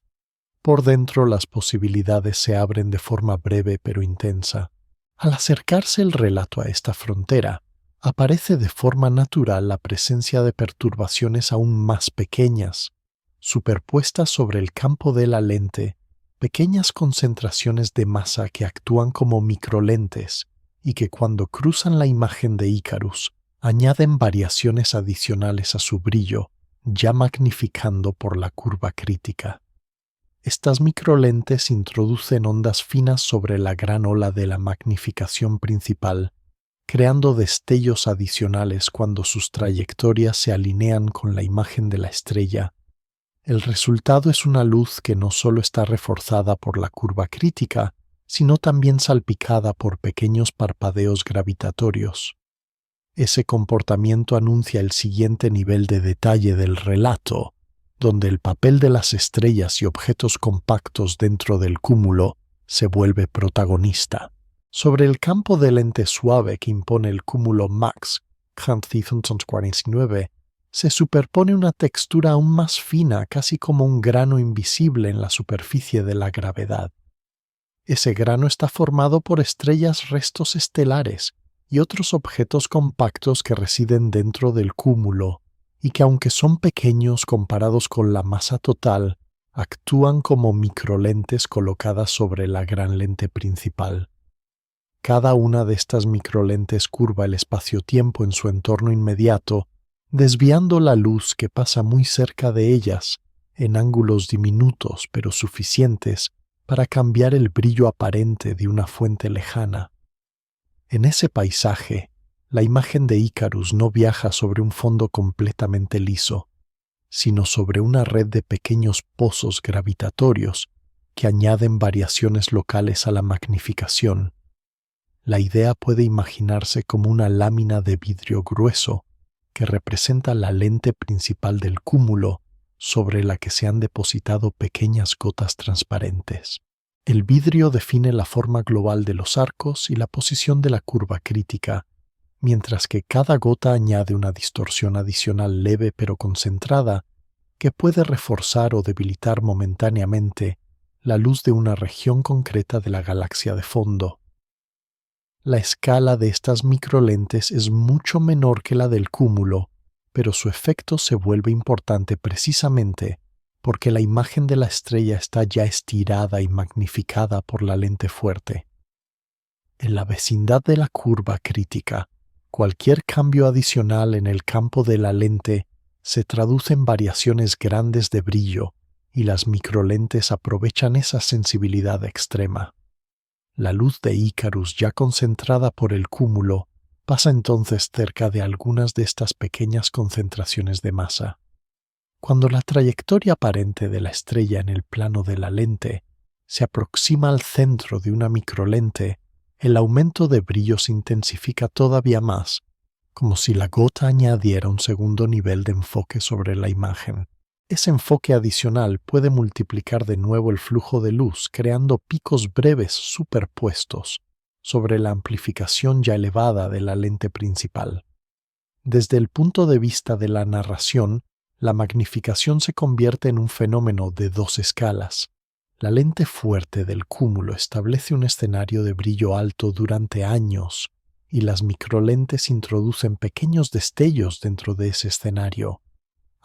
Por dentro, las posibilidades se abren de forma breve pero intensa. Al acercarse el relato a esta frontera, aparece de forma natural la presencia de perturbaciones aún más pequeñas, superpuestas sobre el campo de la lente, pequeñas concentraciones de masa que actúan como microlentes y que cuando cruzan la imagen de Icarus añaden variaciones adicionales a su brillo, ya magnificando por la curva crítica. Estas microlentes introducen ondas finas sobre la gran ola de la magnificación principal, creando destellos adicionales cuando sus trayectorias se alinean con la imagen de la estrella. El resultado es una luz que no solo está reforzada por la curva crítica, sino también salpicada por pequeños parpadeos gravitatorios. Ese comportamiento anuncia el siguiente nivel de detalle del relato, donde el papel de las estrellas y objetos compactos dentro del cúmulo se vuelve protagonista. Sobre el campo de lente suave que impone el cúmulo MACS 449, se superpone una textura aún más fina, casi como un grano invisible en la superficie de la gravedad. Ese grano está formado por estrellas restos estelares y otros objetos compactos que residen dentro del cúmulo y que, aunque son pequeños comparados con la masa total, actúan como microlentes colocadas sobre la gran lente principal. Cada una de estas microlentes curva el espacio-tiempo en su entorno inmediato, desviando la luz que pasa muy cerca de ellas en ángulos diminutos pero suficientes para cambiar el brillo aparente de una fuente lejana. En ese paisaje, la imagen de Icarus no viaja sobre un fondo completamente liso, sino sobre una red de pequeños pozos gravitatorios que añaden variaciones locales a la magnificación. La idea puede imaginarse como una lámina de vidrio grueso que representa la lente principal del cúmulo sobre la que se han depositado pequeñas gotas transparentes. El vidrio define la forma global de los arcos y la posición de la curva crítica, mientras que cada gota añade una distorsión adicional leve pero concentrada que puede reforzar o debilitar momentáneamente la luz de una región concreta de la galaxia de fondo. La escala de estas microlentes es mucho menor que la del cúmulo, pero su efecto se vuelve importante precisamente porque la imagen de la estrella está ya estirada y magnificada por la lente fuerte. En la vecindad de la curva crítica, cualquier cambio adicional en el campo de la lente se traduce en variaciones grandes de brillo y las microlentes aprovechan esa sensibilidad extrema. La luz de Icarus, ya concentrada por el cúmulo, pasa entonces cerca de algunas de estas pequeñas concentraciones de masa. Cuando la trayectoria aparente de la estrella en el plano de la lente se aproxima al centro de una microlente, el aumento de brillo se intensifica todavía más, como si la gota añadiera un segundo nivel de enfoque sobre la imagen. Ese enfoque adicional puede multiplicar de nuevo el flujo de luz, creando picos breves superpuestos sobre la amplificación ya elevada de la lente principal. Desde el punto de vista de la narración, la magnificación se convierte en un fenómeno de dos escalas. La lente fuerte del cúmulo establece un escenario de brillo alto durante años, y las microlentes introducen pequeños destellos dentro de ese escenario.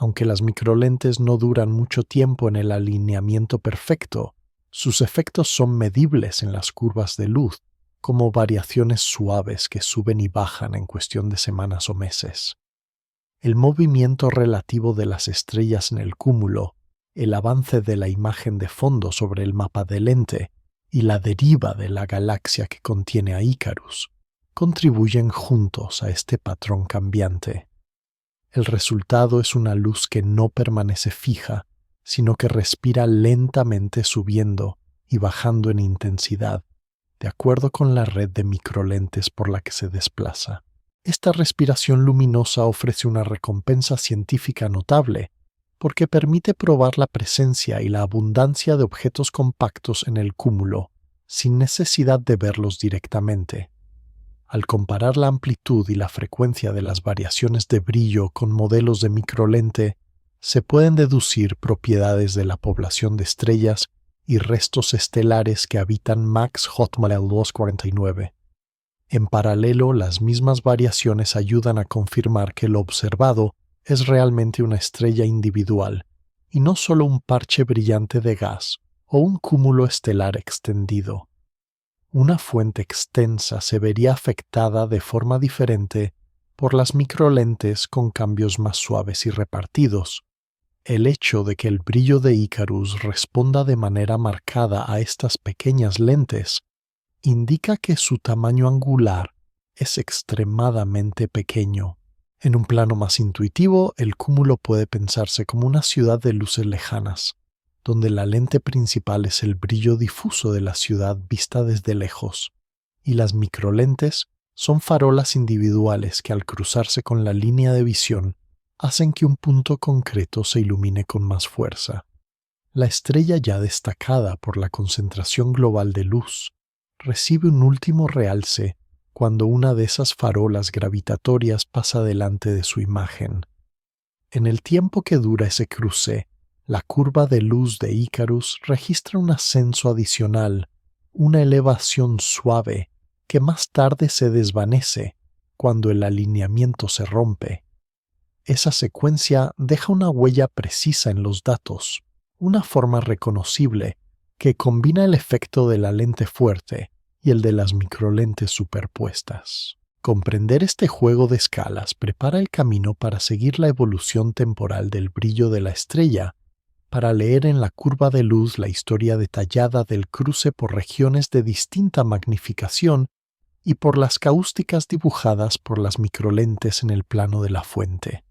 Aunque las microlentes no duran mucho tiempo en el alineamiento perfecto, sus efectos son medibles en las curvas de luz, como variaciones suaves que suben y bajan en cuestión de semanas o meses. El movimiento relativo de las estrellas en el cúmulo, el avance de la imagen de fondo sobre el mapa de lente y la deriva de la galaxia que contiene a Icarus contribuyen juntos a este patrón cambiante. El resultado es una luz que no permanece fija, sino que respira lentamente subiendo y bajando en intensidad, de acuerdo con la red de microlentes por la que se desplaza. Esta respiración luminosa ofrece una recompensa científica notable, porque permite probar la presencia y la abundancia de objetos compactos en el cúmulo, sin necesidad de verlos directamente. Al comparar la amplitud y la frecuencia de las variaciones de brillo con modelos de microlente, se pueden deducir propiedades de la población de estrellas y restos estelares que habitan MACS 449. En paralelo, las mismas variaciones ayudan a confirmar que lo observado es realmente una estrella individual, y no solo un parche brillante de gas o un cúmulo estelar extendido. Una fuente extensa se vería afectada de forma diferente por las microlentes con cambios más suaves y repartidos. El hecho de que el brillo de Icarus responda de manera marcada a estas pequeñas lentes indica que su tamaño angular es extremadamente pequeño. En un plano más intuitivo, el cúmulo puede pensarse como una ciudad de luces lejanas, donde la lente principal es el brillo difuso de la ciudad vista desde lejos, y las microlentes son farolas individuales que al cruzarse con la línea de visión hacen que un punto concreto se ilumine con más fuerza. La estrella ya destacada por la concentración global de luz recibe un último realce cuando una de esas farolas gravitatorias pasa delante de su imagen. En el tiempo que dura ese cruce, la curva de luz de Icarus registra un ascenso adicional, una elevación suave que más tarde se desvanece cuando el alineamiento se rompe. Esa secuencia deja una huella precisa en los datos, una forma reconocible que combina el efecto de la lente fuerte y el de las microlentes superpuestas. Comprender este juego de escalas prepara el camino para seguir la evolución temporal del brillo de la estrella, para leer en la curva de luz la historia detallada del cruce por regiones de distinta magnificación y por las cáusticas dibujadas por las microlentes en el plano de la fuente.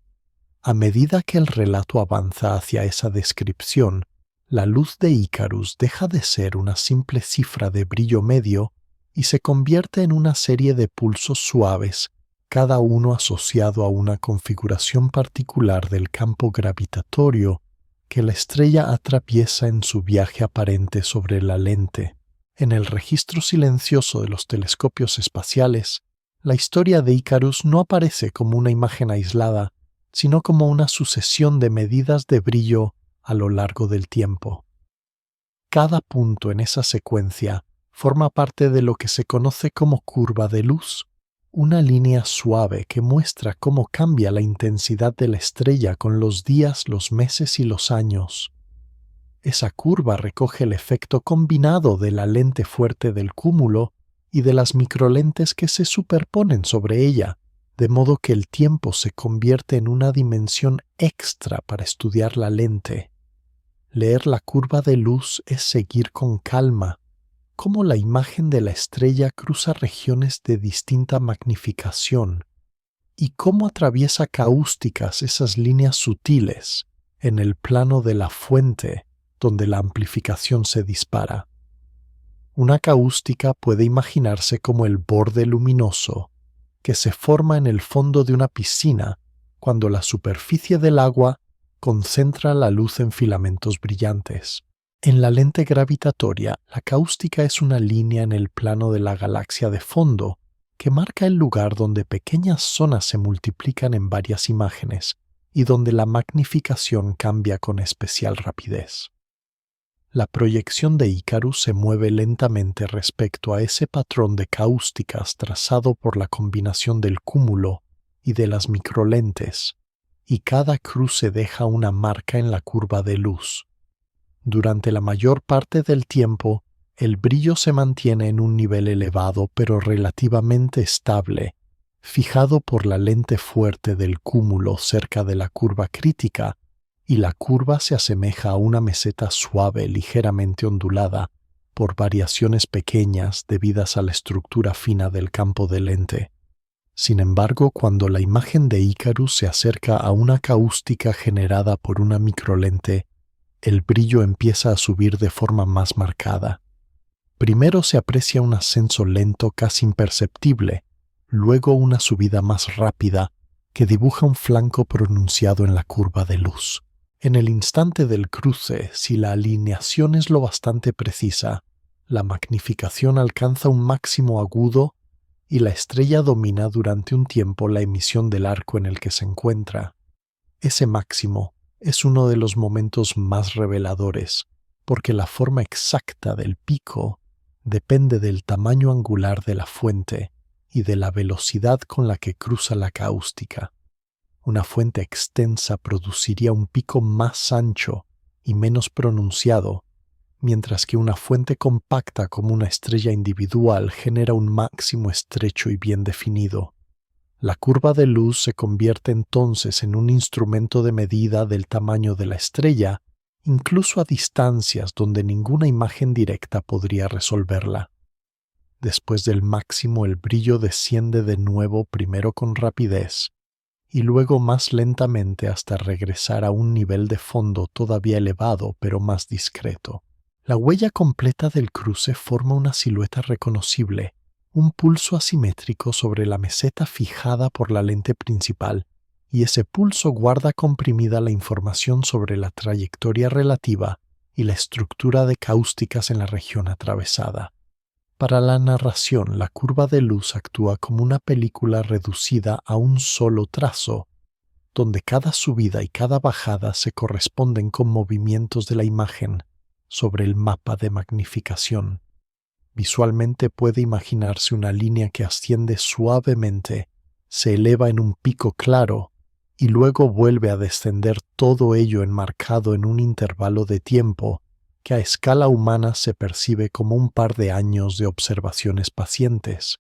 A medida que el relato avanza hacia esa descripción, la luz de Icarus deja de ser una simple cifra de brillo medio y se convierte en una serie de pulsos suaves, cada uno asociado a una configuración particular del campo gravitatorio que la estrella atraviesa en su viaje aparente sobre la lente. En el registro silencioso de los telescopios espaciales, la historia de Icarus no aparece como una imagen aislada, sino como una sucesión de medidas de brillo a lo largo del tiempo. Cada punto en esa secuencia forma parte de lo que se conoce como curva de luz, una línea suave que muestra cómo cambia la intensidad de la estrella con los días, los meses y los años. Esa curva recoge el efecto combinado de la lente fuerte del cúmulo y de las microlentes que se superponen sobre ella, de modo que el tiempo se convierte en una dimensión extra para estudiar la lente. Leer la curva de luz es seguir con calma cómo la imagen de la estrella cruza regiones de distinta magnificación y cómo atraviesa cáusticas esas líneas sutiles en el plano de la fuente donde la amplificación se dispara. Una cáustica puede imaginarse como el borde luminoso que se forma en el fondo de una piscina cuando la superficie del agua concentra la luz en filamentos brillantes. En la lente gravitatoria, la cáustica es una línea en el plano de la galaxia de fondo que marca el lugar donde pequeñas zonas se multiplican en varias imágenes y donde la magnificación cambia con especial rapidez. La proyección de Icarus se mueve lentamente respecto a ese patrón de cáusticas trazado por la combinación del cúmulo y de las microlentes, y cada cruce deja una marca en la curva de luz. Durante la mayor parte del tiempo, el brillo se mantiene en un nivel elevado pero relativamente estable, fijado por la lente fuerte del cúmulo cerca de la curva crítica, y la curva se asemeja a una meseta suave ligeramente ondulada por variaciones pequeñas debidas a la estructura fina del campo de lente. Sin embargo, cuando la imagen de Icarus se acerca a una cáustica generada por una microlente, el brillo empieza a subir de forma más marcada. Primero se aprecia un ascenso lento casi imperceptible, luego una subida más rápida que dibuja un flanco pronunciado en la curva de luz. En el instante del cruce, si la alineación es lo bastante precisa, la magnificación alcanza un máximo agudo y la estrella domina durante un tiempo la emisión del arco en el que se encuentra. Ese máximo es uno de los momentos más reveladores, porque la forma exacta del pico depende del tamaño angular de la fuente y de la velocidad con la que cruza la cáustica. Una fuente extensa produciría un pico más ancho y menos pronunciado, mientras que una fuente compacta como una estrella individual genera un máximo estrecho y bien definido. La curva de luz se convierte entonces en un instrumento de medida del tamaño de la estrella, incluso a distancias donde ninguna imagen directa podría resolverla. Después del máximo, el brillo desciende de nuevo, primero con rapidez y luego más lentamente hasta regresar a un nivel de fondo todavía elevado pero más discreto. La huella completa del cruce forma una silueta reconocible, un pulso asimétrico sobre la meseta fijada por la lente principal, y ese pulso guarda comprimida la información sobre la trayectoria relativa y la estructura de cáusticas en la región atravesada. Para la narración, la curva de luz actúa como una película reducida a un solo trazo, donde cada subida y cada bajada se corresponden con movimientos de la imagen sobre el mapa de magnificación. Visualmente puede imaginarse una línea que asciende suavemente, se eleva en un pico claro y luego vuelve a descender, todo ello enmarcado en un intervalo de tiempo que a escala humana se percibe como un par de años de observaciones pacientes.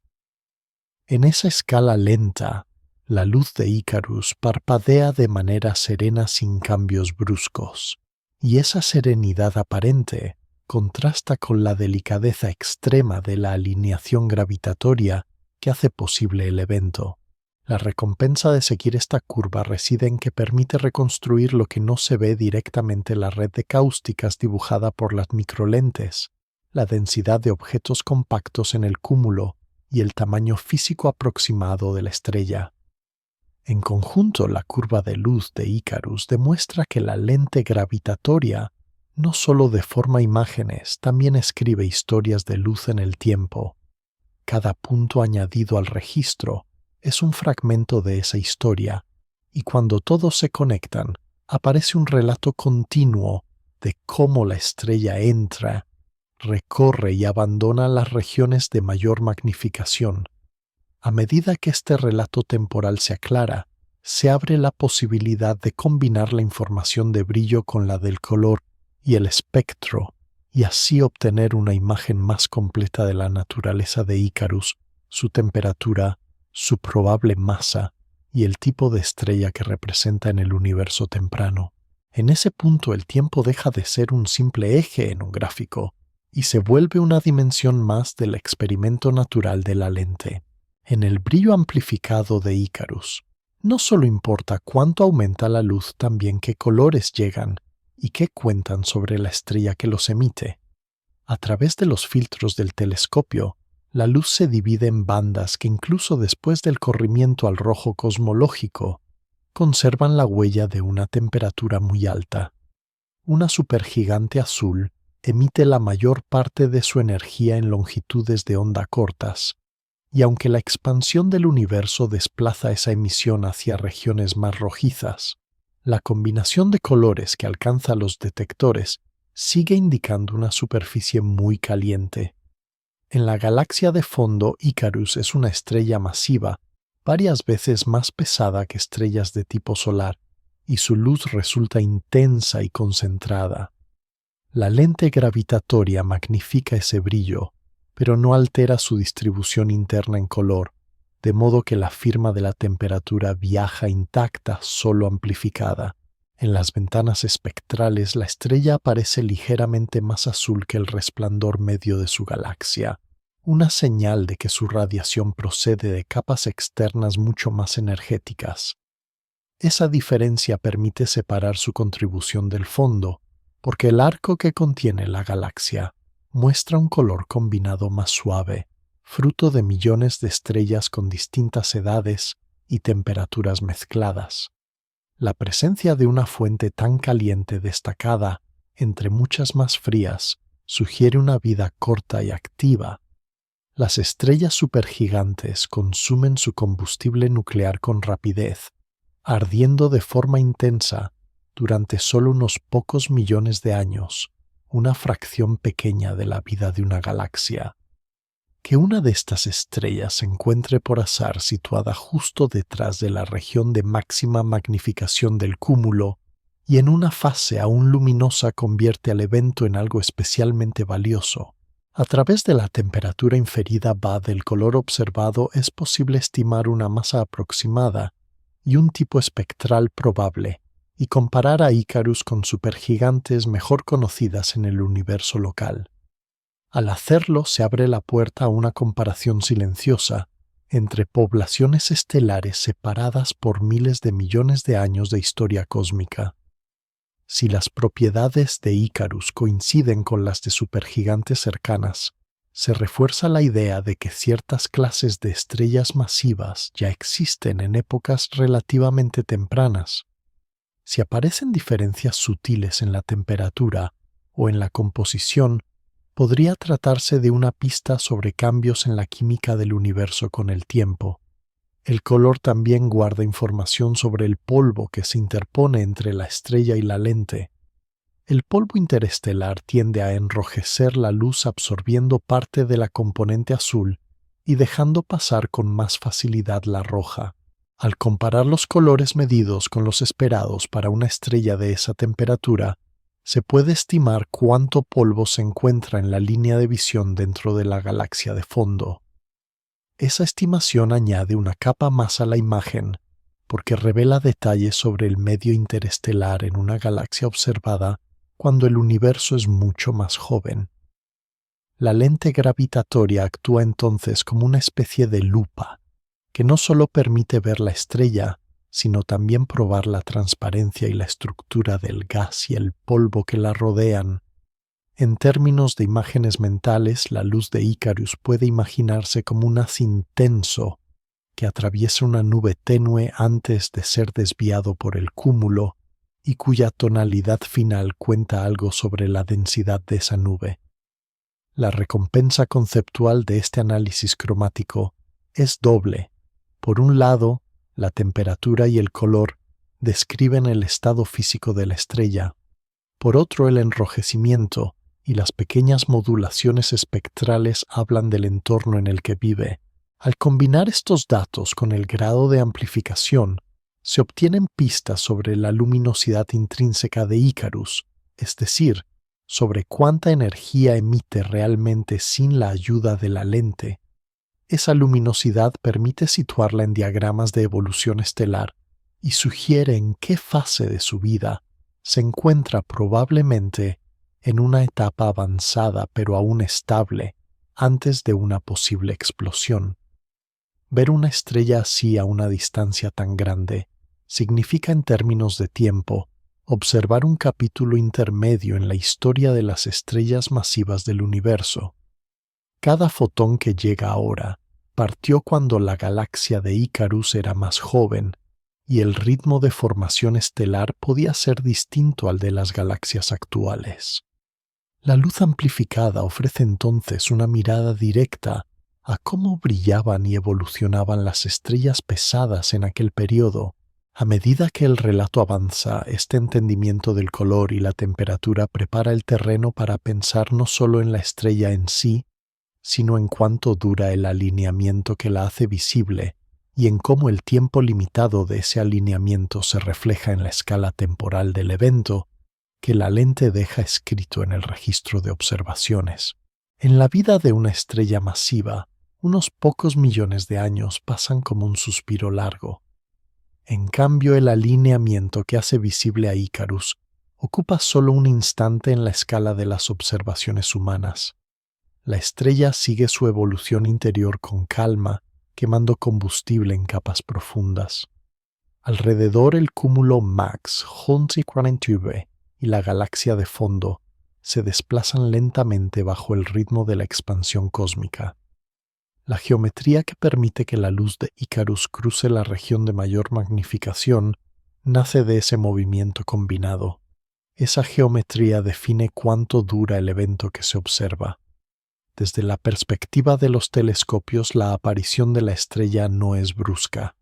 En esa escala lenta, la luz de Icarus parpadea de manera serena sin cambios bruscos, y esa serenidad aparente contrasta con la delicadeza extrema de la alineación gravitatoria que hace posible el evento. La recompensa de seguir esta curva reside en que permite reconstruir lo que no se ve directamente en la red de cáusticas dibujada por las microlentes, la densidad de objetos compactos en el cúmulo y el tamaño físico aproximado de la estrella. En conjunto, la curva de luz de Icarus demuestra que la lente gravitatoria no solo deforma imágenes, también escribe historias de luz en el tiempo. Cada punto añadido al registro es un fragmento de esa historia, y cuando todos se conectan, aparece un relato continuo de cómo la estrella entra, recorre y abandona las regiones de mayor magnificación. A medida que este relato temporal se aclara, se abre la posibilidad de combinar la información de brillo con la del color y el espectro, y así obtener una imagen más completa de la naturaleza de Icarus, su temperatura, su probable masa y el tipo de estrella que representa en el universo temprano. En ese punto el tiempo deja de ser un simple eje en un gráfico y se vuelve una dimensión más del experimento natural de la lente. En el brillo amplificado de Icarus, no solo importa cuánto aumenta la luz, también qué colores llegan y qué cuentan sobre la estrella que los emite. A través de los filtros del telescopio, la luz se divide en bandas que incluso después del corrimiento al rojo cosmológico, conservan la huella de una temperatura muy alta. Una supergigante azul emite la mayor parte de su energía en longitudes de onda cortas, y aunque la expansión del universo desplaza esa emisión hacia regiones más rojizas, la combinación de colores que alcanza los detectores sigue indicando una superficie muy caliente. En la galaxia de fondo, Icarus es una estrella masiva, varias veces más pesada que estrellas de tipo solar, y su luz resulta intensa y concentrada. La lente gravitatoria magnifica ese brillo, pero no altera su distribución interna en color, de modo que la firma de la temperatura viaja intacta, solo amplificada. En las ventanas espectrales, la estrella aparece ligeramente más azul que el resplandor medio de su galaxia, una señal de que su radiación procede de capas externas mucho más energéticas. Esa diferencia permite separar su contribución del fondo, porque el arco que contiene la galaxia muestra un color combinado más suave, fruto de millones de estrellas con distintas edades y temperaturas mezcladas. La presencia de una fuente tan caliente destacada entre muchas más frías sugiere una vida corta y activa. Las estrellas supergigantes consumen su combustible nuclear con rapidez, ardiendo de forma intensa durante solo unos pocos millones de años, una fracción pequeña de la vida de una galaxia. Que una de estas estrellas se encuentre por azar situada justo detrás de la región de máxima magnificación del cúmulo y en una fase aún luminosa convierte al evento en algo especialmente valioso. A través de la temperatura inferida del color observado es posible estimar una masa aproximada y un tipo espectral probable, y comparar a Icarus con supergigantes mejor conocidas en el universo local. Al hacerlo se abre la puerta a una comparación silenciosa entre poblaciones estelares separadas por miles de millones de años de historia cósmica. Si las propiedades de Icarus coinciden con las de supergigantes cercanas, se refuerza la idea de que ciertas clases de estrellas masivas ya existen en épocas relativamente tempranas. Si aparecen diferencias sutiles en la temperatura o en la composición, podría tratarse de una pista sobre cambios en la química del universo con el tiempo. El color también guarda información sobre el polvo que se interpone entre la estrella y la lente. El polvo interestelar tiende a enrojecer la luz absorbiendo parte de la componente azul y dejando pasar con más facilidad la roja. Al comparar los colores medidos con los esperados para una estrella de esa temperatura, se puede estimar cuánto polvo se encuentra en la línea de visión dentro de la galaxia de fondo. Esa estimación añade una capa más a la imagen, porque revela detalles sobre el medio interestelar en una galaxia observada cuando el universo es mucho más joven. La lente gravitatoria actúa entonces como una especie de lupa, que no solo permite ver la estrella, sino también probar la transparencia y la estructura del gas y el polvo que la rodean. En términos de imágenes mentales, la luz de Icarus puede imaginarse como un haz intenso que atraviesa una nube tenue antes de ser desviado por el cúmulo y cuya tonalidad final cuenta algo sobre la densidad de esa nube. La recompensa conceptual de este análisis cromático es doble. Por un lado, la temperatura y el color describen el estado físico de la estrella. Por otro, el enrojecimiento y las pequeñas modulaciones espectrales hablan del entorno en el que vive. Al combinar estos datos con el grado de amplificación, se obtienen pistas sobre la luminosidad intrínseca de Icarus, es decir, sobre cuánta energía emite realmente sin la ayuda de la lente. Esa luminosidad permite situarla en diagramas de evolución estelar y sugiere en qué fase de su vida se encuentra probablemente en una etapa avanzada pero aún estable antes de una posible explosión. Ver una estrella así a una distancia tan grande significa en términos de tiempo observar un capítulo intermedio en la historia de las estrellas masivas del universo. Cada fotón que llega ahora partió cuando la galaxia de Icarus era más joven y el ritmo de formación estelar podía ser distinto al de las galaxias actuales. La luz amplificada ofrece entonces una mirada directa a cómo brillaban y evolucionaban las estrellas pesadas en aquel periodo. A medida que el relato avanza, este entendimiento del color y la temperatura prepara el terreno para pensar no solo en la estrella en sí, sino en cuánto dura el alineamiento que la hace visible y en cómo el tiempo limitado de ese alineamiento se refleja en la escala temporal del evento que la lente deja escrito en el registro de observaciones. En la vida de una estrella masiva, unos pocos millones de años pasan como un suspiro largo. En cambio, el alineamiento que hace visible a Icarus ocupa solo un instante en la escala de las observaciones humanas. La estrella sigue su evolución interior con calma, quemando combustible en capas profundas. Alrededor el cúmulo Max, Huntsy-Quarantube y la galaxia de fondo se desplazan lentamente bajo el ritmo de la expansión cósmica. La geometría que permite que la luz de Icarus cruce la región de mayor magnificación nace de ese movimiento combinado. Esa geometría define cuánto dura el evento que se observa. Desde la perspectiva de los telescopios, la aparición de la estrella no es brusca.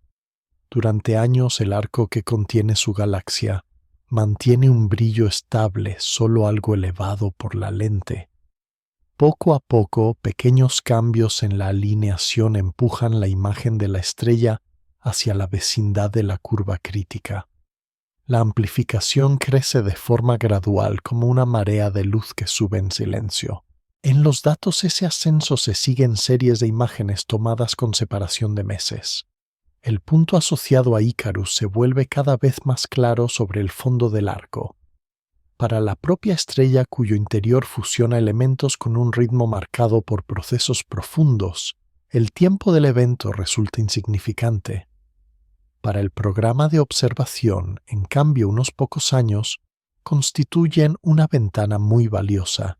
Durante años, el arco que contiene su galaxia mantiene un brillo estable, solo algo elevado por la lente. Poco a poco, pequeños cambios en la alineación empujan la imagen de la estrella hacia la vecindad de la curva crítica. La amplificación crece de forma gradual como una marea de luz que sube en silencio. En los datos ese ascenso se sigue en series de imágenes tomadas con separación de meses. El punto asociado a Icarus se vuelve cada vez más claro sobre el fondo del arco. Para la propia estrella cuyo interior fusiona elementos con un ritmo marcado por procesos profundos, el tiempo del evento resulta insignificante. Para el programa de observación, en cambio, unos pocos años constituyen una ventana muy valiosa.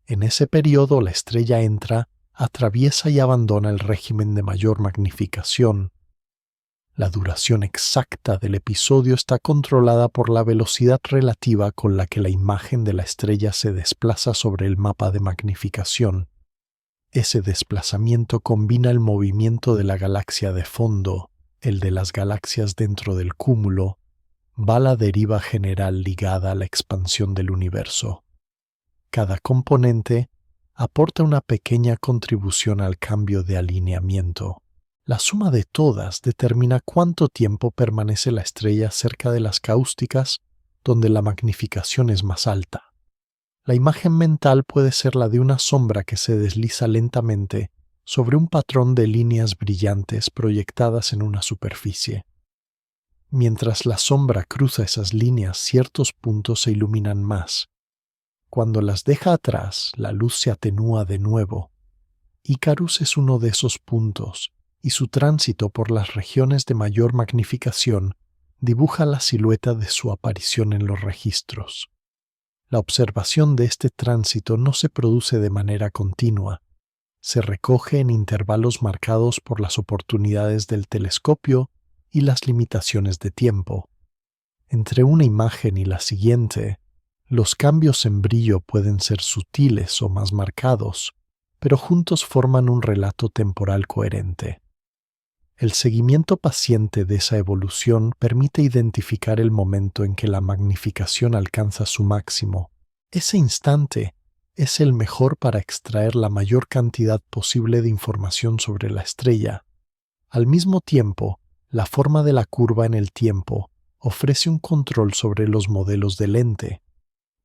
En ese periodo la estrella entra, atraviesa y abandona el régimen de mayor magnificación. La duración exacta del episodio está controlada por la velocidad relativa con la que la imagen de la estrella se desplaza sobre el mapa de magnificación. Ese desplazamiento combina el movimiento de la galaxia de fondo, el de las galaxias dentro del cúmulo, va la deriva general ligada a la expansión del universo. Cada componente aporta una pequeña contribución al cambio de alineamiento. La suma de todas determina cuánto tiempo permanece la estrella cerca de las cáusticas donde la magnificación es más alta. La imagen mental puede ser la de una sombra que se desliza lentamente sobre un patrón de líneas brillantes proyectadas en una superficie. Mientras la sombra cruza esas líneas, ciertos puntos se iluminan más. Cuando las deja atrás, la luz se atenúa de nuevo. Icarus es uno de esos puntos, y su tránsito por las regiones de mayor magnificación dibuja la silueta de su aparición en los registros. La observación de este tránsito no se produce de manera continua. Se recoge en intervalos marcados por las oportunidades del telescopio y las limitaciones de tiempo. Entre una imagen y la siguiente, los cambios en brillo pueden ser sutiles o más marcados, pero juntos forman un relato temporal coherente. El seguimiento paciente de esa evolución permite identificar el momento en que la magnificación alcanza su máximo. Ese instante es el mejor para extraer la mayor cantidad posible de información sobre la estrella. Al mismo tiempo, la forma de la curva en el tiempo ofrece un control sobre los modelos de lente.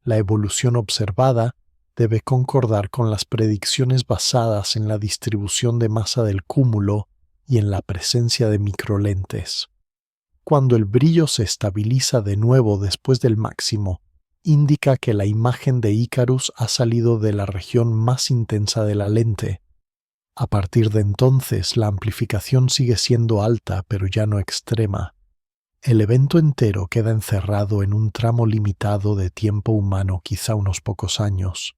La evolución observada debe concordar con las predicciones basadas en la distribución de masa del cúmulo y en la presencia de microlentes. Cuando el brillo se estabiliza de nuevo después del máximo, indica que la imagen de Icarus ha salido de la región más intensa de la lente. A partir de entonces, la amplificación sigue siendo alta, pero ya no extrema. El evento entero queda encerrado en un tramo limitado de tiempo humano, quizá unos pocos años.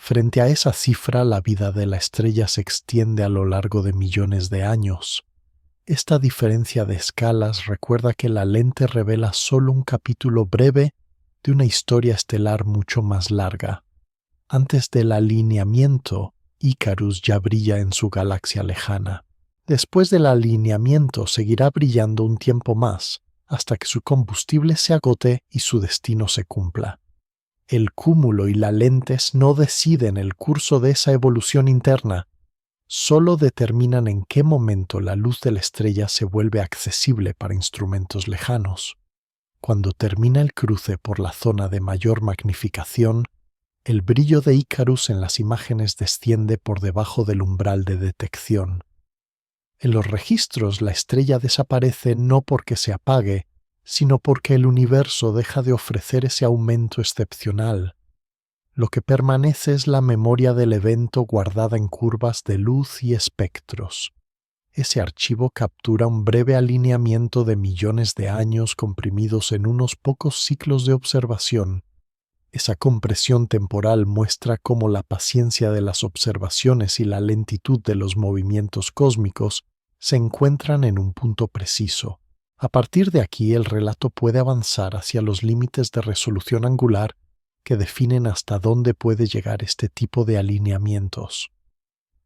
Frente a esa cifra, la vida de la estrella se extiende a lo largo de millones de años. Esta diferencia de escalas recuerda que la lente revela solo un capítulo breve de una historia estelar mucho más larga. Antes del alineamiento, Icarus ya brilla en su galaxia lejana. Después del alineamiento seguirá brillando un tiempo más, hasta que su combustible se agote y su destino se cumpla. El cúmulo y la lentes no deciden el curso de esa evolución interna, solo determinan en qué momento la luz de la estrella se vuelve accesible para instrumentos lejanos. Cuando termina el cruce por la zona de mayor magnificación, el brillo de Icarus en las imágenes desciende por debajo del umbral de detección. En los registros la estrella desaparece no porque se apague, sino porque el universo deja de ofrecer ese aumento excepcional. Lo que permanece es la memoria del evento guardada en curvas de luz y espectros. Ese archivo captura un breve alineamiento de millones de años comprimidos en unos pocos ciclos de observación. Esa compresión temporal muestra cómo la paciencia de las observaciones y la lentitud de los movimientos cósmicos se encuentran en un punto preciso. A partir de aquí, el relato puede avanzar hacia los límites de resolución angular que definen hasta dónde puede llegar este tipo de alineamientos.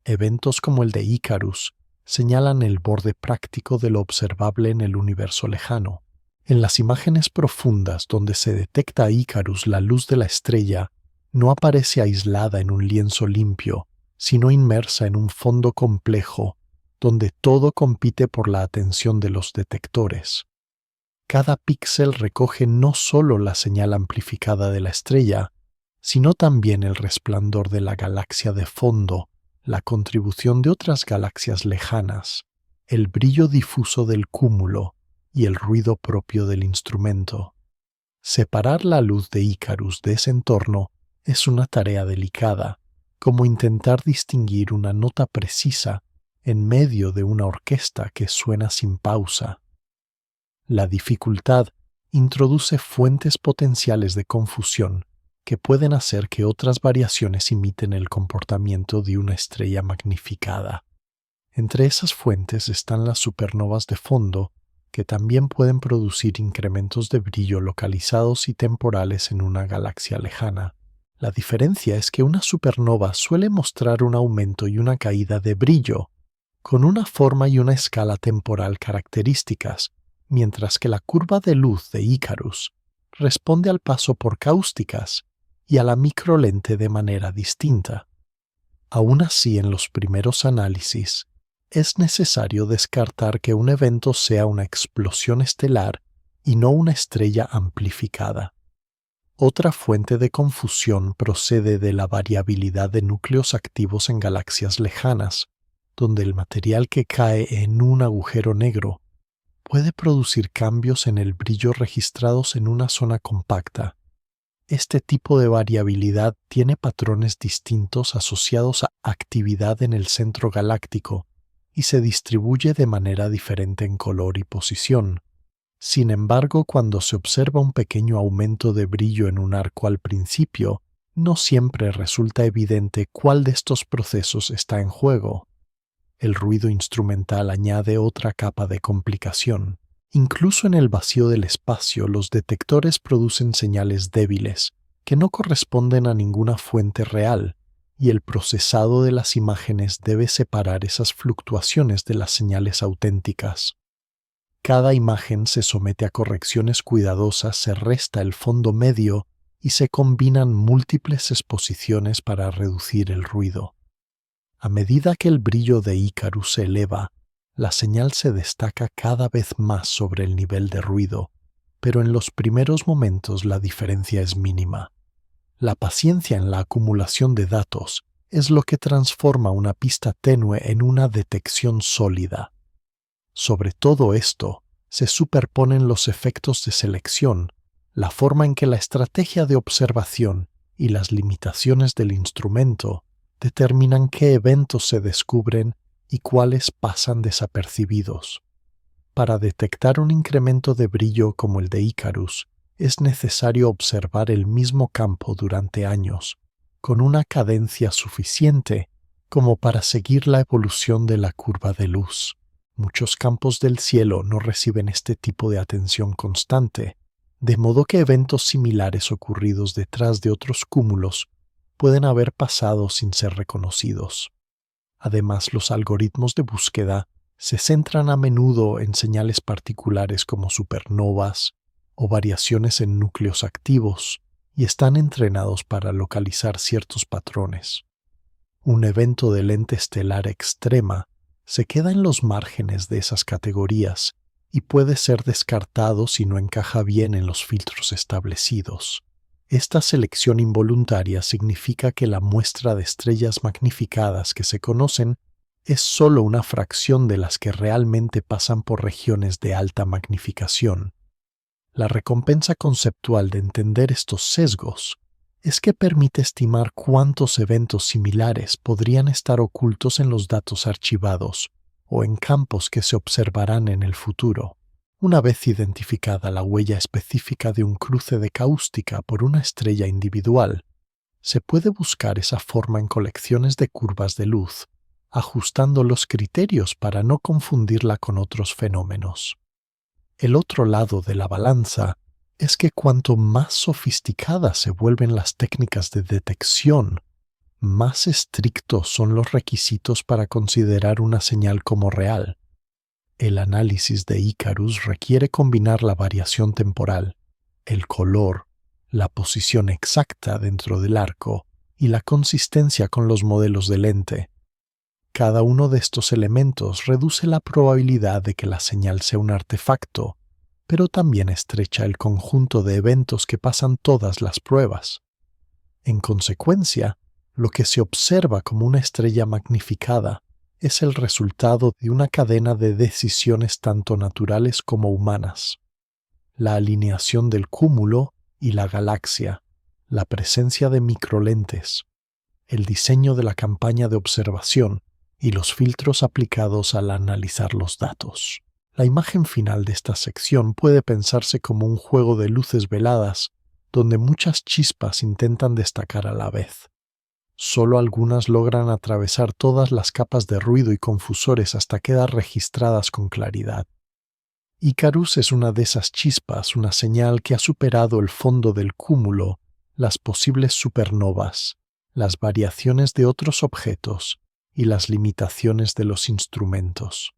Eventos como el de Icarus señalan el borde práctico de lo observable en el universo lejano. En las imágenes profundas donde se detecta a Icarus, la luz de la estrella no aparece aislada en un lienzo limpio, sino inmersa en un fondo complejo, donde todo compite por la atención de los detectores. Cada píxel recoge no solo la señal amplificada de la estrella, sino también el resplandor de la galaxia de fondo, la contribución de otras galaxias lejanas, el brillo difuso del cúmulo y el ruido propio del instrumento. Separar la luz de Icarus de ese entorno es una tarea delicada, como intentar distinguir una nota precisa en medio de una orquesta que suena sin pausa. La dificultad introduce fuentes potenciales de confusión que pueden hacer que otras variaciones imiten el comportamiento de una estrella magnificada. Entre esas fuentes están las supernovas de fondo, que también pueden producir incrementos de brillo localizados y temporales en una galaxia lejana. La diferencia es que una supernova suele mostrar un aumento y una caída de brillo, con una forma y una escala temporal características, mientras que la curva de luz de Icarus responde al paso por cáusticas y a la microlente de manera distinta. Aún así, en los primeros análisis, es necesario descartar que un evento sea una explosión estelar y no una estrella amplificada. Otra fuente de confusión procede de la variabilidad de núcleos activos en galaxias lejanas, donde el material que cae en un agujero negro puede producir cambios en el brillo registrados en una zona compacta. Este tipo de variabilidad tiene patrones distintos asociados a actividad en el centro galáctico y se distribuye de manera diferente en color y posición. Sin embargo, cuando se observa un pequeño aumento de brillo en un arco al principio, no siempre resulta evidente cuál de estos procesos está en juego. El ruido instrumental añade otra capa de complicación. Incluso en el vacío del espacio, los detectores producen señales débiles, que no corresponden a ninguna fuente real, y el procesado de las imágenes debe separar esas fluctuaciones de las señales auténticas. Cada imagen se somete a correcciones cuidadosas, se resta el fondo medio y se combinan múltiples exposiciones para reducir el ruido. A medida que el brillo de Icarus se eleva, la señal se destaca cada vez más sobre el nivel de ruido, pero en los primeros momentos la diferencia es mínima. La paciencia en la acumulación de datos es lo que transforma una pista tenue en una detección sólida. Sobre todo esto, se superponen los efectos de selección, la forma en que la estrategia de observación y las limitaciones del instrumento determinan qué eventos se descubren y cuáles pasan desapercibidos. Para detectar un incremento de brillo como el de Icarus, es necesario observar el mismo campo durante años, con una cadencia suficiente como para seguir la evolución de la curva de luz. Muchos campos del cielo no reciben este tipo de atención constante, de modo que eventos similares ocurridos detrás de otros cúmulos pueden haber pasado sin ser reconocidos. Además, los algoritmos de búsqueda se centran a menudo en señales particulares como supernovas o variaciones en núcleos activos y están entrenados para localizar ciertos patrones. Un evento de lente estelar extrema se queda en los márgenes de esas categorías y puede ser descartado si no encaja bien en los filtros establecidos. Esta selección involuntaria significa que la muestra de estrellas magnificadas que se conocen es solo una fracción de las que realmente pasan por regiones de alta magnificación. La recompensa conceptual de entender estos sesgos es que permite estimar cuántos eventos similares podrían estar ocultos en los datos archivados o en campos que se observarán en el futuro. Una vez identificada la huella específica de un cruce de cáustica por una estrella individual, se puede buscar esa forma en colecciones de curvas de luz, ajustando los criterios para no confundirla con otros fenómenos. El otro lado de la balanza es que cuanto más sofisticadas se vuelven las técnicas de detección, más estrictos son los requisitos para considerar una señal como real. El análisis de Icarus requiere combinar la variación temporal, el color la posición exacta dentro del arco y la consistencia con los modelos de lente. Cada uno de estos elementos reduce la probabilidad de que la señal sea un artefacto, pero también estrecha el conjunto de eventos que pasan todas las pruebas. En consecuencia, lo que se observa como una estrella magnificada es el resultado de una cadena de decisiones tanto naturales como humanas. La alineación del cúmulo y la galaxia, la presencia de microlentes, el diseño de la campaña de observación y los filtros aplicados al analizar los datos. La imagen final de esta sección puede pensarse como un juego de luces veladas donde muchas chispas intentan destacar a la vez. Solo algunas logran atravesar todas las capas de ruido y confusores hasta quedar registradas con claridad. Icarus es una de esas chispas, una señal que ha superado el fondo del cúmulo, las posibles supernovas, las variaciones de otros objetos y las limitaciones de los instrumentos.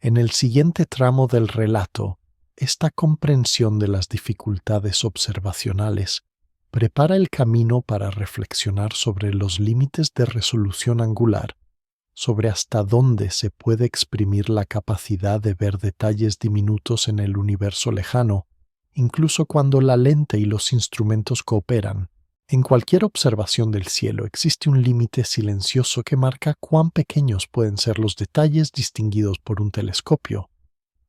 En el siguiente tramo del relato, esta comprensión de las dificultades observacionales prepara el camino para reflexionar sobre los límites de resolución angular, sobre hasta dónde se puede exprimir la capacidad de ver detalles diminutos en el universo lejano, incluso cuando la lente y los instrumentos cooperan. En cualquier observación del cielo existe un límite silencioso que marca cuán pequeños pueden ser los detalles distinguidos por un telescopio.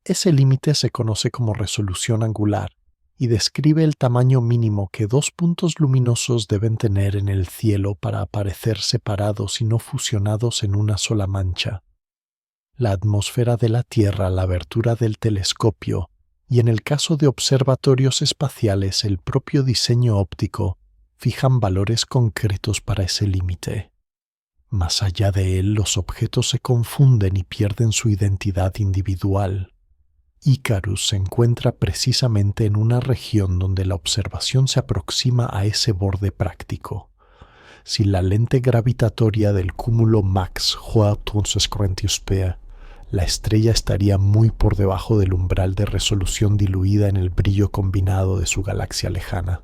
Ese límite se conoce como resolución angular y describe el tamaño mínimo que dos puntos luminosos deben tener en el cielo para aparecer separados y no fusionados en una sola mancha. La atmósfera de la Tierra, la abertura del telescopio y, en el caso de observatorios espaciales, el propio diseño óptico fijan valores concretos para ese límite. Más allá de él, los objetos se confunden y pierden su identidad individual. Icarus se encuentra precisamente en una región donde la observación se aproxima a ese borde práctico. Si la lente gravitatoria del cúmulo Max Hohe Tonsesquentiuspaer, la estrella estaría muy por debajo del umbral de resolución diluida en el brillo combinado de su galaxia lejana.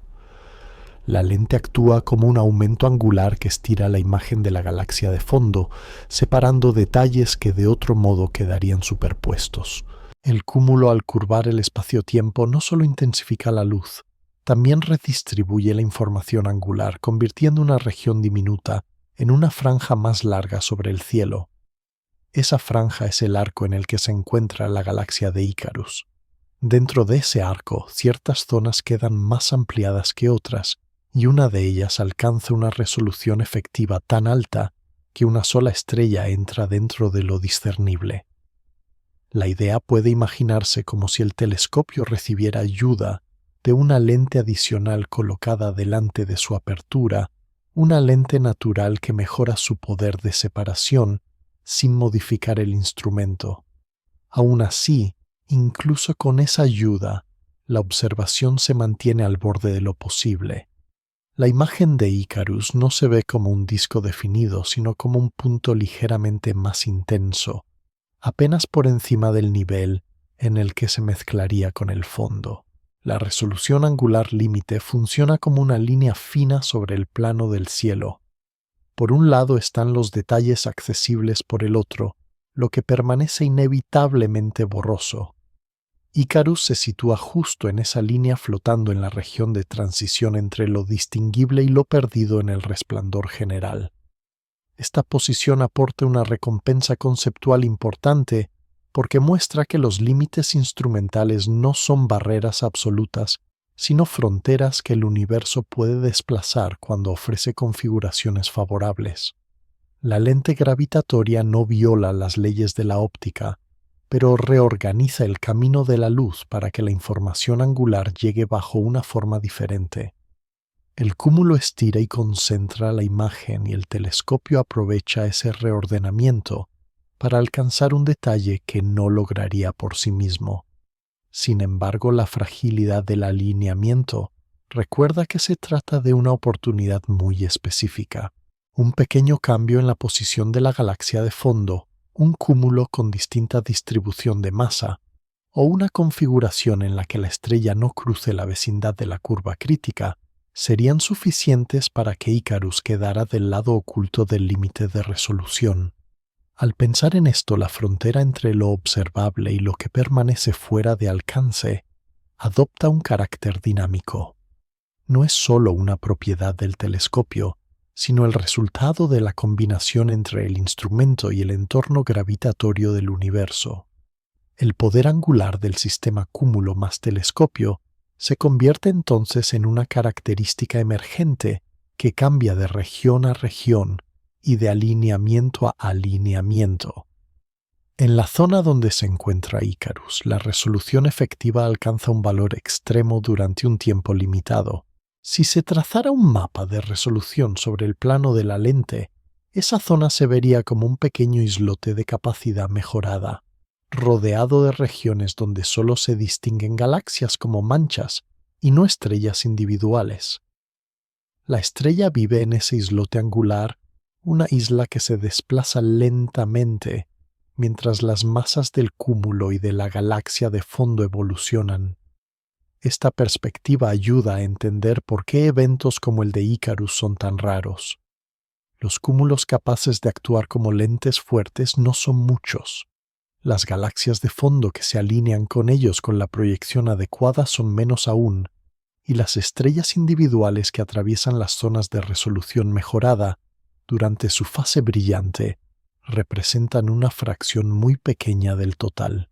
La lente actúa como un aumento angular que estira la imagen de la galaxia de fondo, separando detalles que de otro modo quedarían superpuestos. El cúmulo, al curvar el espacio-tiempo, no solo intensifica la luz, también redistribuye la información angular, convirtiendo una región diminuta en una franja más larga sobre el cielo. Esa franja es el arco en el que se encuentra la galaxia de Icarus. Dentro de ese arco, ciertas zonas quedan más ampliadas que otras, y una de ellas alcanza una resolución efectiva tan alta que una sola estrella entra dentro de lo discernible. La idea puede imaginarse como si el telescopio recibiera ayuda de una lente adicional colocada delante de su apertura, una lente natural que mejora su poder de separación sin modificar el instrumento. Aún así, incluso con esa ayuda, la observación se mantiene al borde de lo posible. La imagen de Icarus no se ve como un disco definido, sino como un punto ligeramente más intenso, apenas por encima del nivel en el que se mezclaría con el fondo. La resolución angular límite funciona como una línea fina sobre el plano del cielo. Por un lado están los detalles accesibles por el otro, lo que permanece inevitablemente borroso. Icarus se sitúa justo en esa línea flotando en la región de transición entre lo distinguible y lo perdido en el resplandor general. Esta posición aporta una recompensa conceptual importante porque muestra que los límites instrumentales no son barreras absolutas, sino fronteras que el universo puede desplazar cuando ofrece configuraciones favorables. La lente gravitatoria no viola las leyes de la óptica, pero reorganiza el camino de la luz para que la información angular llegue bajo una forma diferente. El cúmulo estira y concentra la imagen y el telescopio aprovecha ese reordenamiento para alcanzar un detalle que no lograría por sí mismo. Sin embargo, la fragilidad del alineamiento recuerda que se trata de una oportunidad muy específica. Un pequeño cambio en la posición de la galaxia de fondo, un cúmulo con distinta distribución de masa, o una configuración en la que la estrella no cruce la vecindad de la curva crítica serían suficientes para que Icarus quedara del lado oculto del límite de resolución. Al pensar en esto, la frontera entre lo observable y lo que permanece fuera de alcance adopta un carácter dinámico. No es sólo una propiedad del telescopio, sino el resultado de la combinación entre el instrumento y el entorno gravitatorio del universo. El poder angular del sistema cúmulo más telescopio se convierte entonces en una característica emergente que cambia de región a región y de alineamiento a alineamiento. En la zona donde se encuentra Icarus, la resolución efectiva alcanza un valor extremo durante un tiempo limitado. Si se trazara un mapa de resolución sobre el plano de la lente, esa zona se vería como un pequeño islote de capacidad mejorada, rodeado de regiones donde solo se distinguen galaxias como manchas y no estrellas individuales. La estrella vive en ese islote angular, una isla que se desplaza lentamente mientras las masas del cúmulo y de la galaxia de fondo evolucionan. Esta perspectiva ayuda a entender por qué eventos como el de Icarus son tan raros. Los cúmulos capaces de actuar como lentes fuertes no son muchos. Las galaxias de fondo que se alinean con ellos con la proyección adecuada son menos aún, y las estrellas individuales que atraviesan las zonas de resolución mejorada durante su fase brillante representan una fracción muy pequeña del total.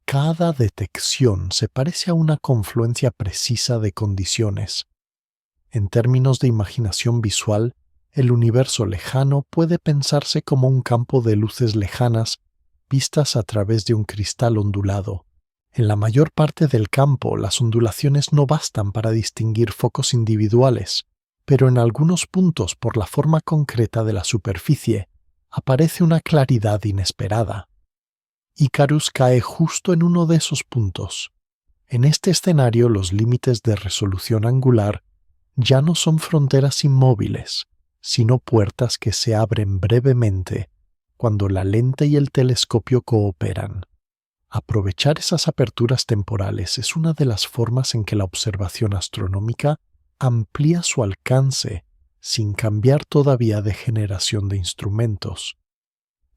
Cada detección se parece a una confluencia precisa de condiciones. En términos de imaginación visual, el universo lejano puede pensarse como un campo de luces lejanas vistas a través de un cristal ondulado. En la mayor parte del campo, las ondulaciones no bastan para distinguir focos individuales, pero en algunos puntos, por la forma concreta de la superficie, aparece una claridad inesperada. Icarus cae justo en uno de esos puntos. En este escenario, los límites de resolución angular ya no son fronteras inmóviles, sino puertas que se abren brevemente cuando la lente y el telescopio cooperan. Aprovechar esas aperturas temporales es una de las formas en que la observación astronómica amplía su alcance sin cambiar todavía de generación de instrumentos.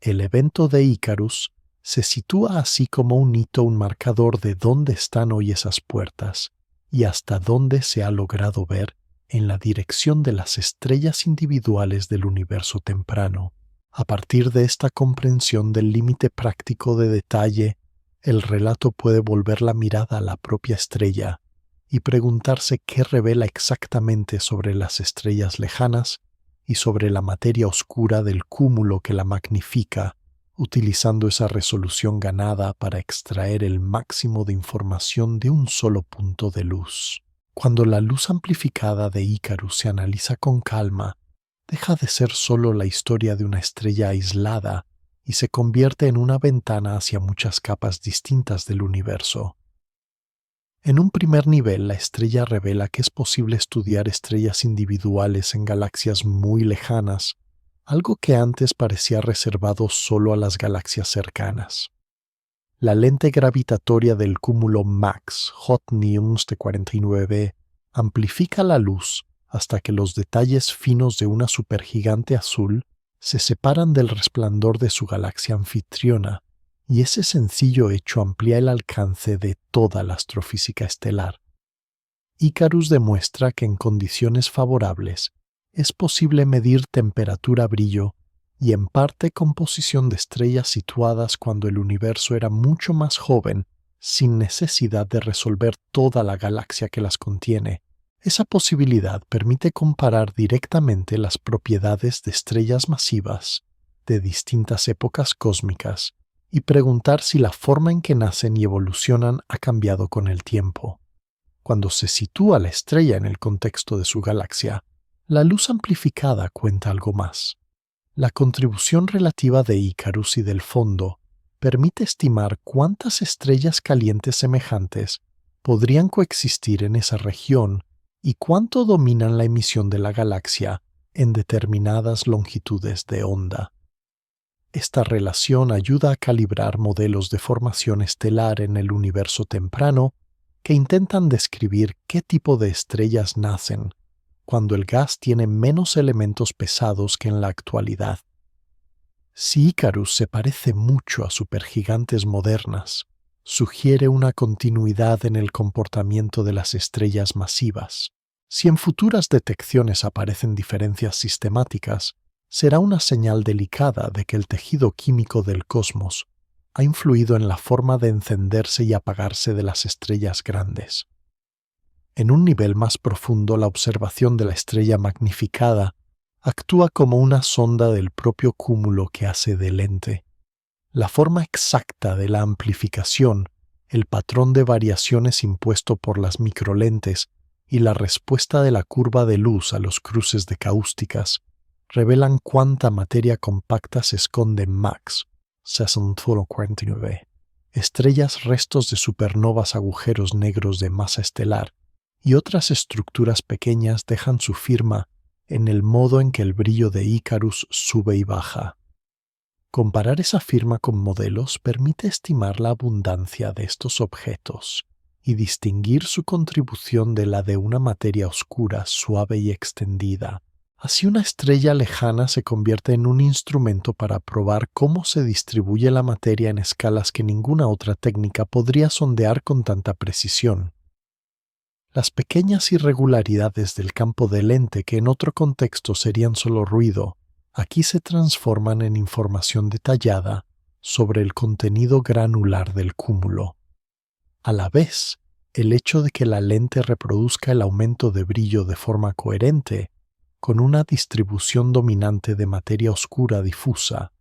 El evento de Icarus se sitúa así como un hito, un marcador de dónde están hoy esas puertas y hasta dónde se ha logrado ver en la dirección de las estrellas individuales del universo temprano. A partir de esta comprensión del límite práctico de detalle, el relato puede volver la mirada a la propia estrella y preguntarse qué revela exactamente sobre las estrellas lejanas y sobre la materia oscura del cúmulo que la magnifica, utilizando esa resolución ganada para extraer el máximo de información de un solo punto de luz. Cuando la luz amplificada de Icarus se analiza con calma, deja de ser solo la historia de una estrella aislada y se convierte en una ventana hacia muchas capas distintas del universo. En un primer nivel, la estrella revela que es posible estudiar estrellas individuales en galaxias muy lejanas, algo que antes parecía reservado solo a las galaxias cercanas. La lente gravitatoria del cúmulo MAX, Hot-NIMS de 49b, amplifica la luz hasta que los detalles finos de una supergigante azul se separan del resplandor de su galaxia anfitriona, y ese sencillo hecho amplía el alcance de toda la astrofísica estelar. Icarus demuestra que en condiciones favorables es posible medir temperatura-brillo y en parte composición de estrellas situadas cuando el universo era mucho más joven, sin necesidad de resolver toda la galaxia que las contiene. Esa posibilidad permite comparar directamente las propiedades de estrellas masivas de distintas épocas cósmicas y preguntar si la forma en que nacen y evolucionan ha cambiado con el tiempo. Cuando se sitúa la estrella en el contexto de su galaxia, la luz amplificada cuenta algo más. La contribución relativa de Icarus y del fondo permite estimar cuántas estrellas calientes semejantes podrían coexistir en esa región y cuánto dominan la emisión de la galaxia en determinadas longitudes de onda. Esta relación ayuda a calibrar modelos de formación estelar en el universo temprano que intentan describir qué tipo de estrellas nacen cuando el gas tiene menos elementos pesados que en la actualidad. Si Icarus se parece mucho a supergigantes modernas, sugiere una continuidad en el comportamiento de las estrellas masivas. Si en futuras detecciones aparecen diferencias sistemáticas, será una señal delicada de que el tejido químico del cosmos ha influido en la forma de encenderse y apagarse de las estrellas grandes. En un nivel más profundo, la observación de la estrella magnificada actúa como una sonda del propio cúmulo que hace de lente. La forma exacta de la amplificación, el patrón de variaciones impuesto por las microlentes y la respuesta de la curva de luz a los cruces de cáusticas revelan cuánta materia compacta se esconde en MACS 649, estrellas restos de supernovas agujeros negros de masa estelar, y otras estructuras pequeñas dejan su firma en el modo en que el brillo de Icarus sube y baja. Comparar esa firma con modelos permite estimar la abundancia de estos objetos y distinguir su contribución de la de una materia oscura, suave y extendida. Así, una estrella lejana se convierte en un instrumento para probar cómo se distribuye la materia en escalas que ninguna otra técnica podría sondear con tanta precisión. Las pequeñas irregularidades del campo de lente, que en otro contexto serían solo ruido, aquí se transforman en información detallada sobre el contenido granular del cúmulo. A la vez, el hecho de que la lente reproduzca el aumento de brillo de forma coherente, con una distribución dominante de materia oscura difusa,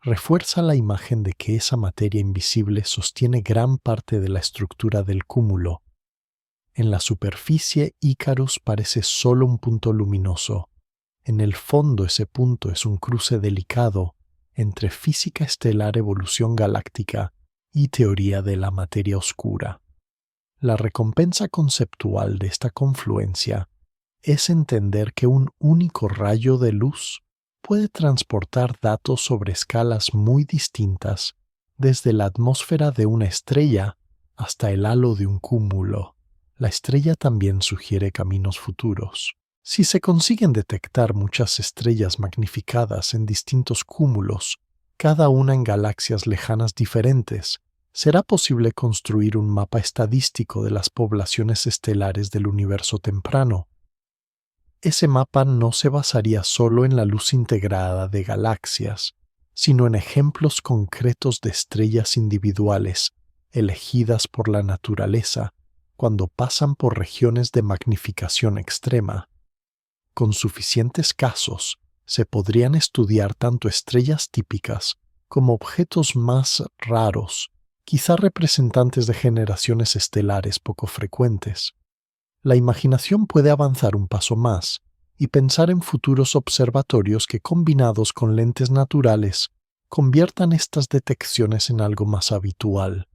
refuerza la imagen de que esa materia invisible sostiene gran parte de la estructura del cúmulo. En la superficie, Icarus parece solo un punto luminoso. En el fondo, ese punto es un cruce delicado entre física estelar, evolución galáctica y teoría de la materia oscura. La recompensa conceptual de esta confluencia es entender que un único rayo de luz puede transportar datos sobre escalas muy distintas, desde la atmósfera de una estrella hasta el halo de un cúmulo. La estrella también sugiere caminos futuros. Si se consiguen detectar muchas estrellas magnificadas en distintos cúmulos, cada una en galaxias lejanas diferentes, será posible construir un mapa estadístico de las poblaciones estelares del universo temprano. Ese mapa no se basaría solo en la luz integrada de galaxias, sino en ejemplos concretos de estrellas individuales elegidas por la naturaleza cuando pasan por regiones de magnificación extrema. Con suficientes casos, se podrían estudiar tanto estrellas típicas como objetos más raros, quizá representantes de generaciones estelares poco frecuentes. La imaginación puede avanzar un paso más y pensar en futuros observatorios que, combinados con lentes naturales, conviertan estas detecciones en algo más habitual.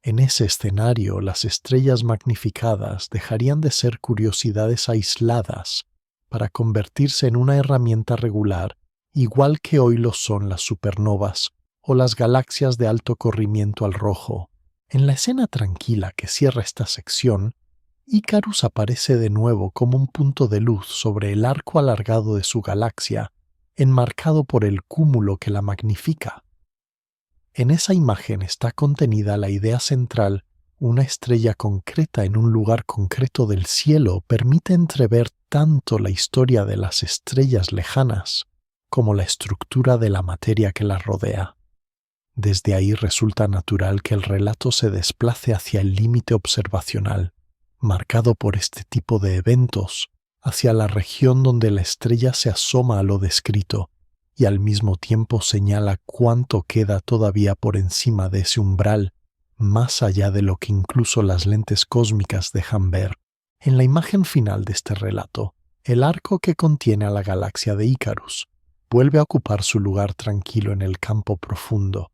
En ese escenario, las estrellas magnificadas dejarían de ser curiosidades aisladas para convertirse en una herramienta regular, igual que hoy lo son las supernovas o las galaxias de alto corrimiento al rojo. En la escena tranquila que cierra esta sección, Icarus aparece de nuevo como un punto de luz sobre el arco alargado de su galaxia, enmarcado por el cúmulo que la magnifica. En esa imagen está contenida la idea central: una estrella concreta en un lugar concreto del cielo permite entrever tanto la historia de las estrellas lejanas como la estructura de la materia que las rodea. Desde ahí resulta natural que el relato se desplace hacia el límite observacional, marcado por este tipo de eventos, hacia la región donde la estrella se asoma a lo descrito y al mismo tiempo señala cuánto queda todavía por encima de ese umbral, más allá de lo que incluso las lentes cósmicas dejan ver. En la imagen final de este relato, el arco que contiene a la galaxia de Icarus vuelve a ocupar su lugar tranquilo en el campo profundo.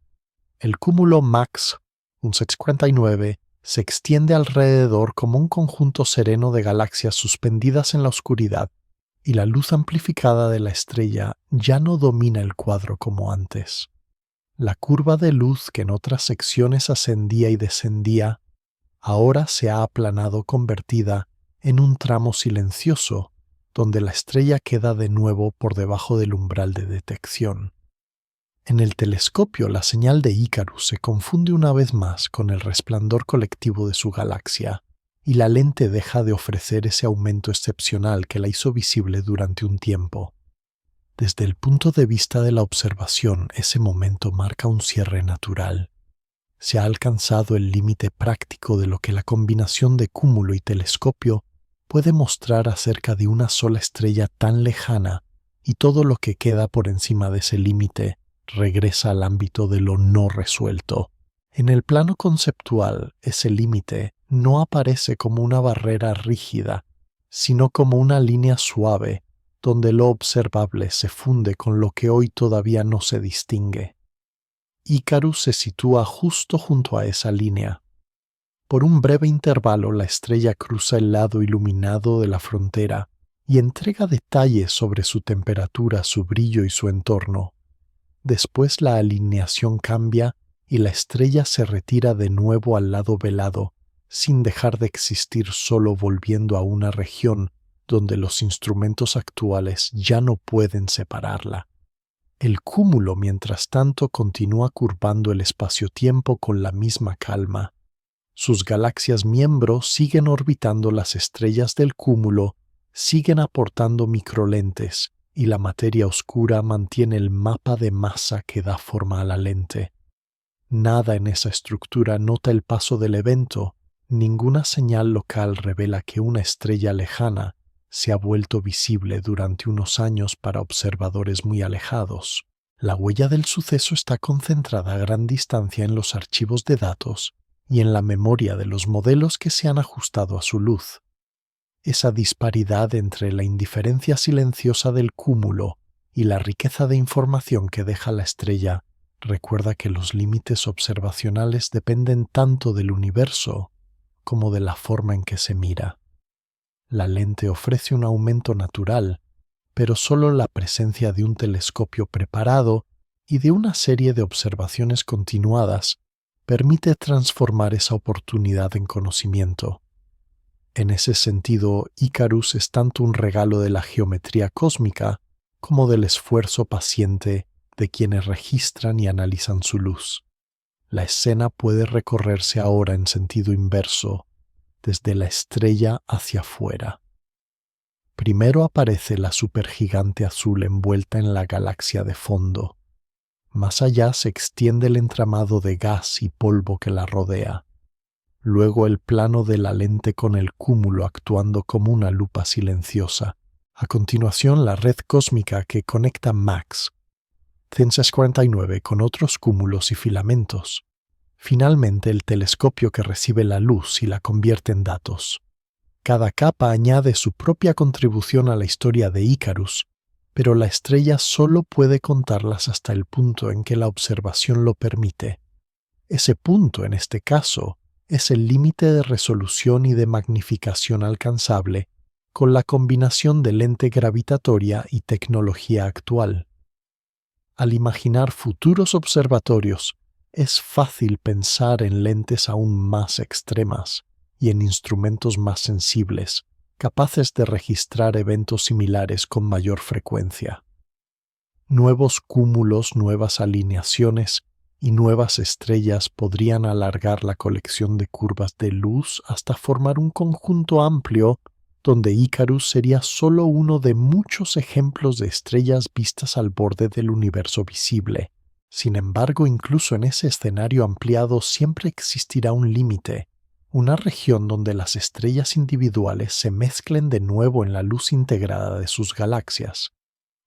El cúmulo MACS 649 se extiende alrededor como un conjunto sereno de galaxias suspendidas en la oscuridad, y la luz amplificada de la estrella ya no domina el cuadro como antes. La curva de luz que en otras secciones ascendía y descendía, ahora se ha aplanado convertida en un tramo silencioso, donde la estrella queda de nuevo por debajo del umbral de detección. En el telescopio la señal de Icarus se confunde una vez más con el resplandor colectivo de su galaxia, y la lente deja de ofrecer ese aumento excepcional que la hizo visible durante un tiempo. Desde el punto de vista de la observación, ese momento marca un cierre natural. Se ha alcanzado el límite práctico de lo que la combinación de cúmulo y telescopio puede mostrar acerca de una sola estrella tan lejana, y todo lo que queda por encima de ese límite regresa al ámbito de lo no resuelto. En el plano conceptual, ese límite no aparece como una barrera rígida, sino como una línea suave, donde lo observable se funde con lo que hoy todavía no se distingue. Icarus se sitúa justo junto a esa línea. Por un breve intervalo la estrella cruza el lado iluminado de la frontera y entrega detalles sobre su temperatura, su brillo y su entorno. Después la alineación cambia y la estrella se retira de nuevo al lado velado, sin dejar de existir, solo volviendo a una región donde los instrumentos actuales ya no pueden separarla. El cúmulo, mientras tanto, continúa curvando el espacio-tiempo con la misma calma. Sus galaxias miembros siguen orbitando las estrellas del cúmulo, siguen aportando microlentes, y la materia oscura mantiene el mapa de masa que da forma a la lente. Nada en esa estructura nota el paso del evento, ninguna señal local revela que una estrella lejana se ha vuelto visible durante unos años para observadores muy alejados. La huella del suceso está concentrada a gran distancia en los archivos de datos y en la memoria de los modelos que se han ajustado a su luz. Esa disparidad entre la indiferencia silenciosa del cúmulo y la riqueza de información que deja la estrella recuerda que los límites observacionales dependen tanto del universo como de la forma en que se mira. La lente ofrece un aumento natural, pero solo la presencia de un telescopio preparado y de una serie de observaciones continuadas permite transformar esa oportunidad en conocimiento. En ese sentido, Icarus es tanto un regalo de la geometría cósmica como del esfuerzo paciente de quienes registran y analizan su luz. La escena puede recorrerse ahora en sentido inverso, desde la estrella hacia afuera. Primero aparece la supergigante azul envuelta en la galaxia de fondo. Más allá se extiende el entramado de gas y polvo que la rodea. Luego el plano de la lente con el cúmulo actuando como una lupa silenciosa. A continuación la red cósmica que conecta MACS, CENSES 49, con otros cúmulos y filamentos. Finalmente el telescopio que recibe la luz y la convierte en datos. Cada capa añade su propia contribución a la historia de Icarus, pero la estrella solo puede contarlas hasta el punto en que la observación lo permite. Ese punto, en este caso, es el límite de resolución y de magnificación alcanzable con la combinación de lente gravitatoria y tecnología actual. Al imaginar futuros observatorios, es fácil pensar en lentes aún más extremas y en instrumentos más sensibles, capaces de registrar eventos similares con mayor frecuencia. Nuevos cúmulos, nuevas alineaciones y nuevas estrellas podrían alargar la colección de curvas de luz hasta formar un conjunto amplio donde Icarus sería solo uno de muchos ejemplos de estrellas vistas al borde del universo visible. Sin embargo, incluso en ese escenario ampliado siempre existirá un límite, una región donde las estrellas individuales se mezclen de nuevo en la luz integrada de sus galaxias.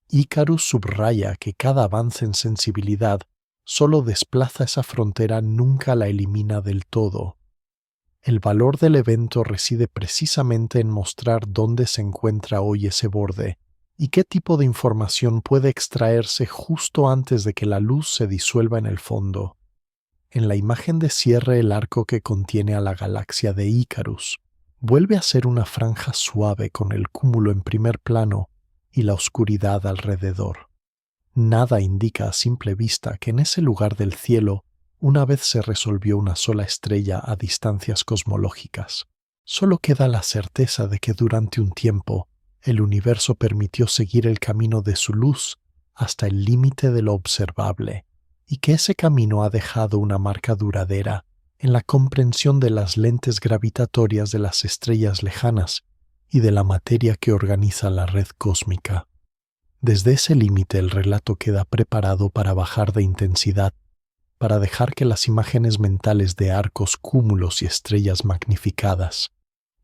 Icarus subraya que cada avance en sensibilidad solo desplaza esa frontera, nunca la elimina del todo. El valor del evento reside precisamente en mostrar dónde se encuentra hoy ese borde y qué tipo de información puede extraerse justo antes de que la luz se disuelva en el fondo. En la imagen de cierre, el arco que contiene a la galaxia de Icarus vuelve a ser una franja suave con el cúmulo en primer plano y la oscuridad alrededor. Nada indica a simple vista que en ese lugar del cielo una vez se resolvió una sola estrella a distancias cosmológicas. Solo queda la certeza de que durante un tiempo el universo permitió seguir el camino de su luz hasta el límite de lo observable, y que ese camino ha dejado una marca duradera en la comprensión de las lentes gravitatorias de las estrellas lejanas y de la materia que organiza la red cósmica. Desde ese límite el relato queda preparado para bajar de intensidad, para dejar que las imágenes mentales de arcos, cúmulos y estrellas magnificadas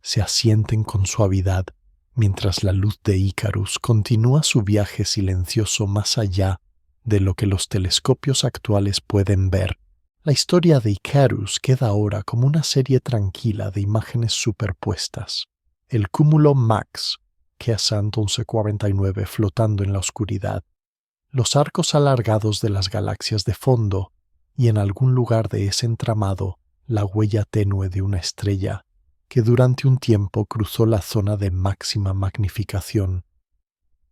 se asienten con suavidad mientras la luz de Icarus continúa su viaje silencioso más allá de lo que los telescopios actuales pueden ver. La historia de Icarus queda ahora como una serie tranquila de imágenes superpuestas. El cúmulo Max, KEASANT 1149 flotando en la oscuridad, los arcos alargados de las galaxias de fondo y en algún lugar de ese entramado la huella tenue de una estrella que durante un tiempo cruzó la zona de máxima magnificación.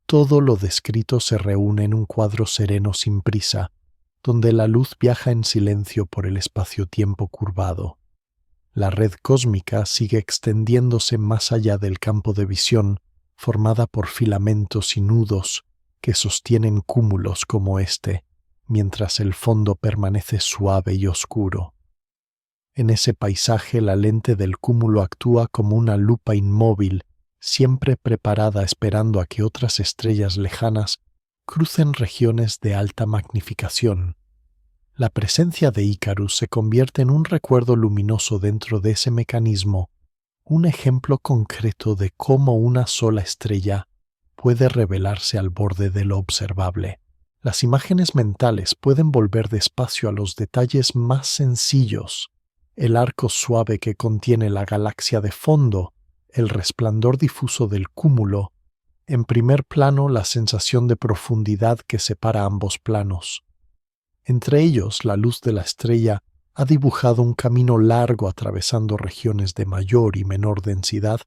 Todo lo descrito se reúne en un cuadro sereno sin prisa, donde la luz viaja en silencio por el espacio-tiempo curvado. La red cósmica sigue extendiéndose más allá del campo de visión, formada por filamentos y nudos que sostienen cúmulos como este, mientras el fondo permanece suave y oscuro. En ese paisaje la lente del cúmulo actúa como una lupa inmóvil, siempre preparada esperando a que otras estrellas lejanas crucen regiones de alta magnificación. La presencia de Icarus se convierte en un recuerdo luminoso dentro de ese mecanismo, un ejemplo concreto de cómo una sola estrella puede revelarse al borde de lo observable. Las imágenes mentales pueden volver despacio a los detalles más sencillos: el arco suave que contiene la galaxia de fondo, el resplandor difuso del cúmulo, en primer plano la sensación de profundidad que separa ambos planos. Entre ellos, la luz de la estrella ha dibujado un camino largo atravesando regiones de mayor y menor densidad,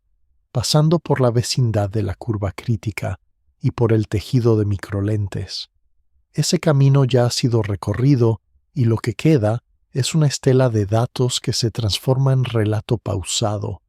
pasando por la vecindad de la curva crítica y por el tejido de microlentes. Ese camino ya ha sido recorrido y lo que queda es una estela de datos que se transforma en relato pausado.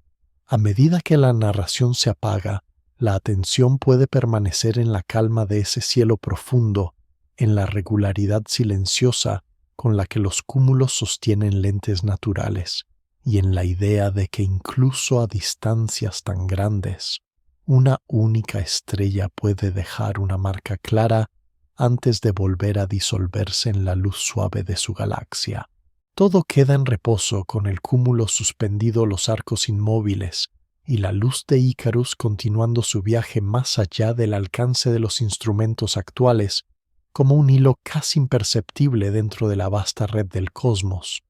A medida que la narración se apaga, la atención puede permanecer en la calma de ese cielo profundo, en la regularidad silenciosa con la que los cúmulos sostienen lentes naturales, y en la idea de que incluso a distancias tan grandes, una única estrella puede dejar una marca clara antes de volver a disolverse en la luz suave de su galaxia. Todo queda en reposo con el cúmulo suspendido, los arcos inmóviles y la luz de Icarus continuando su viaje más allá del alcance de los instrumentos actuales, como un hilo casi imperceptible dentro de la vasta red del cosmos.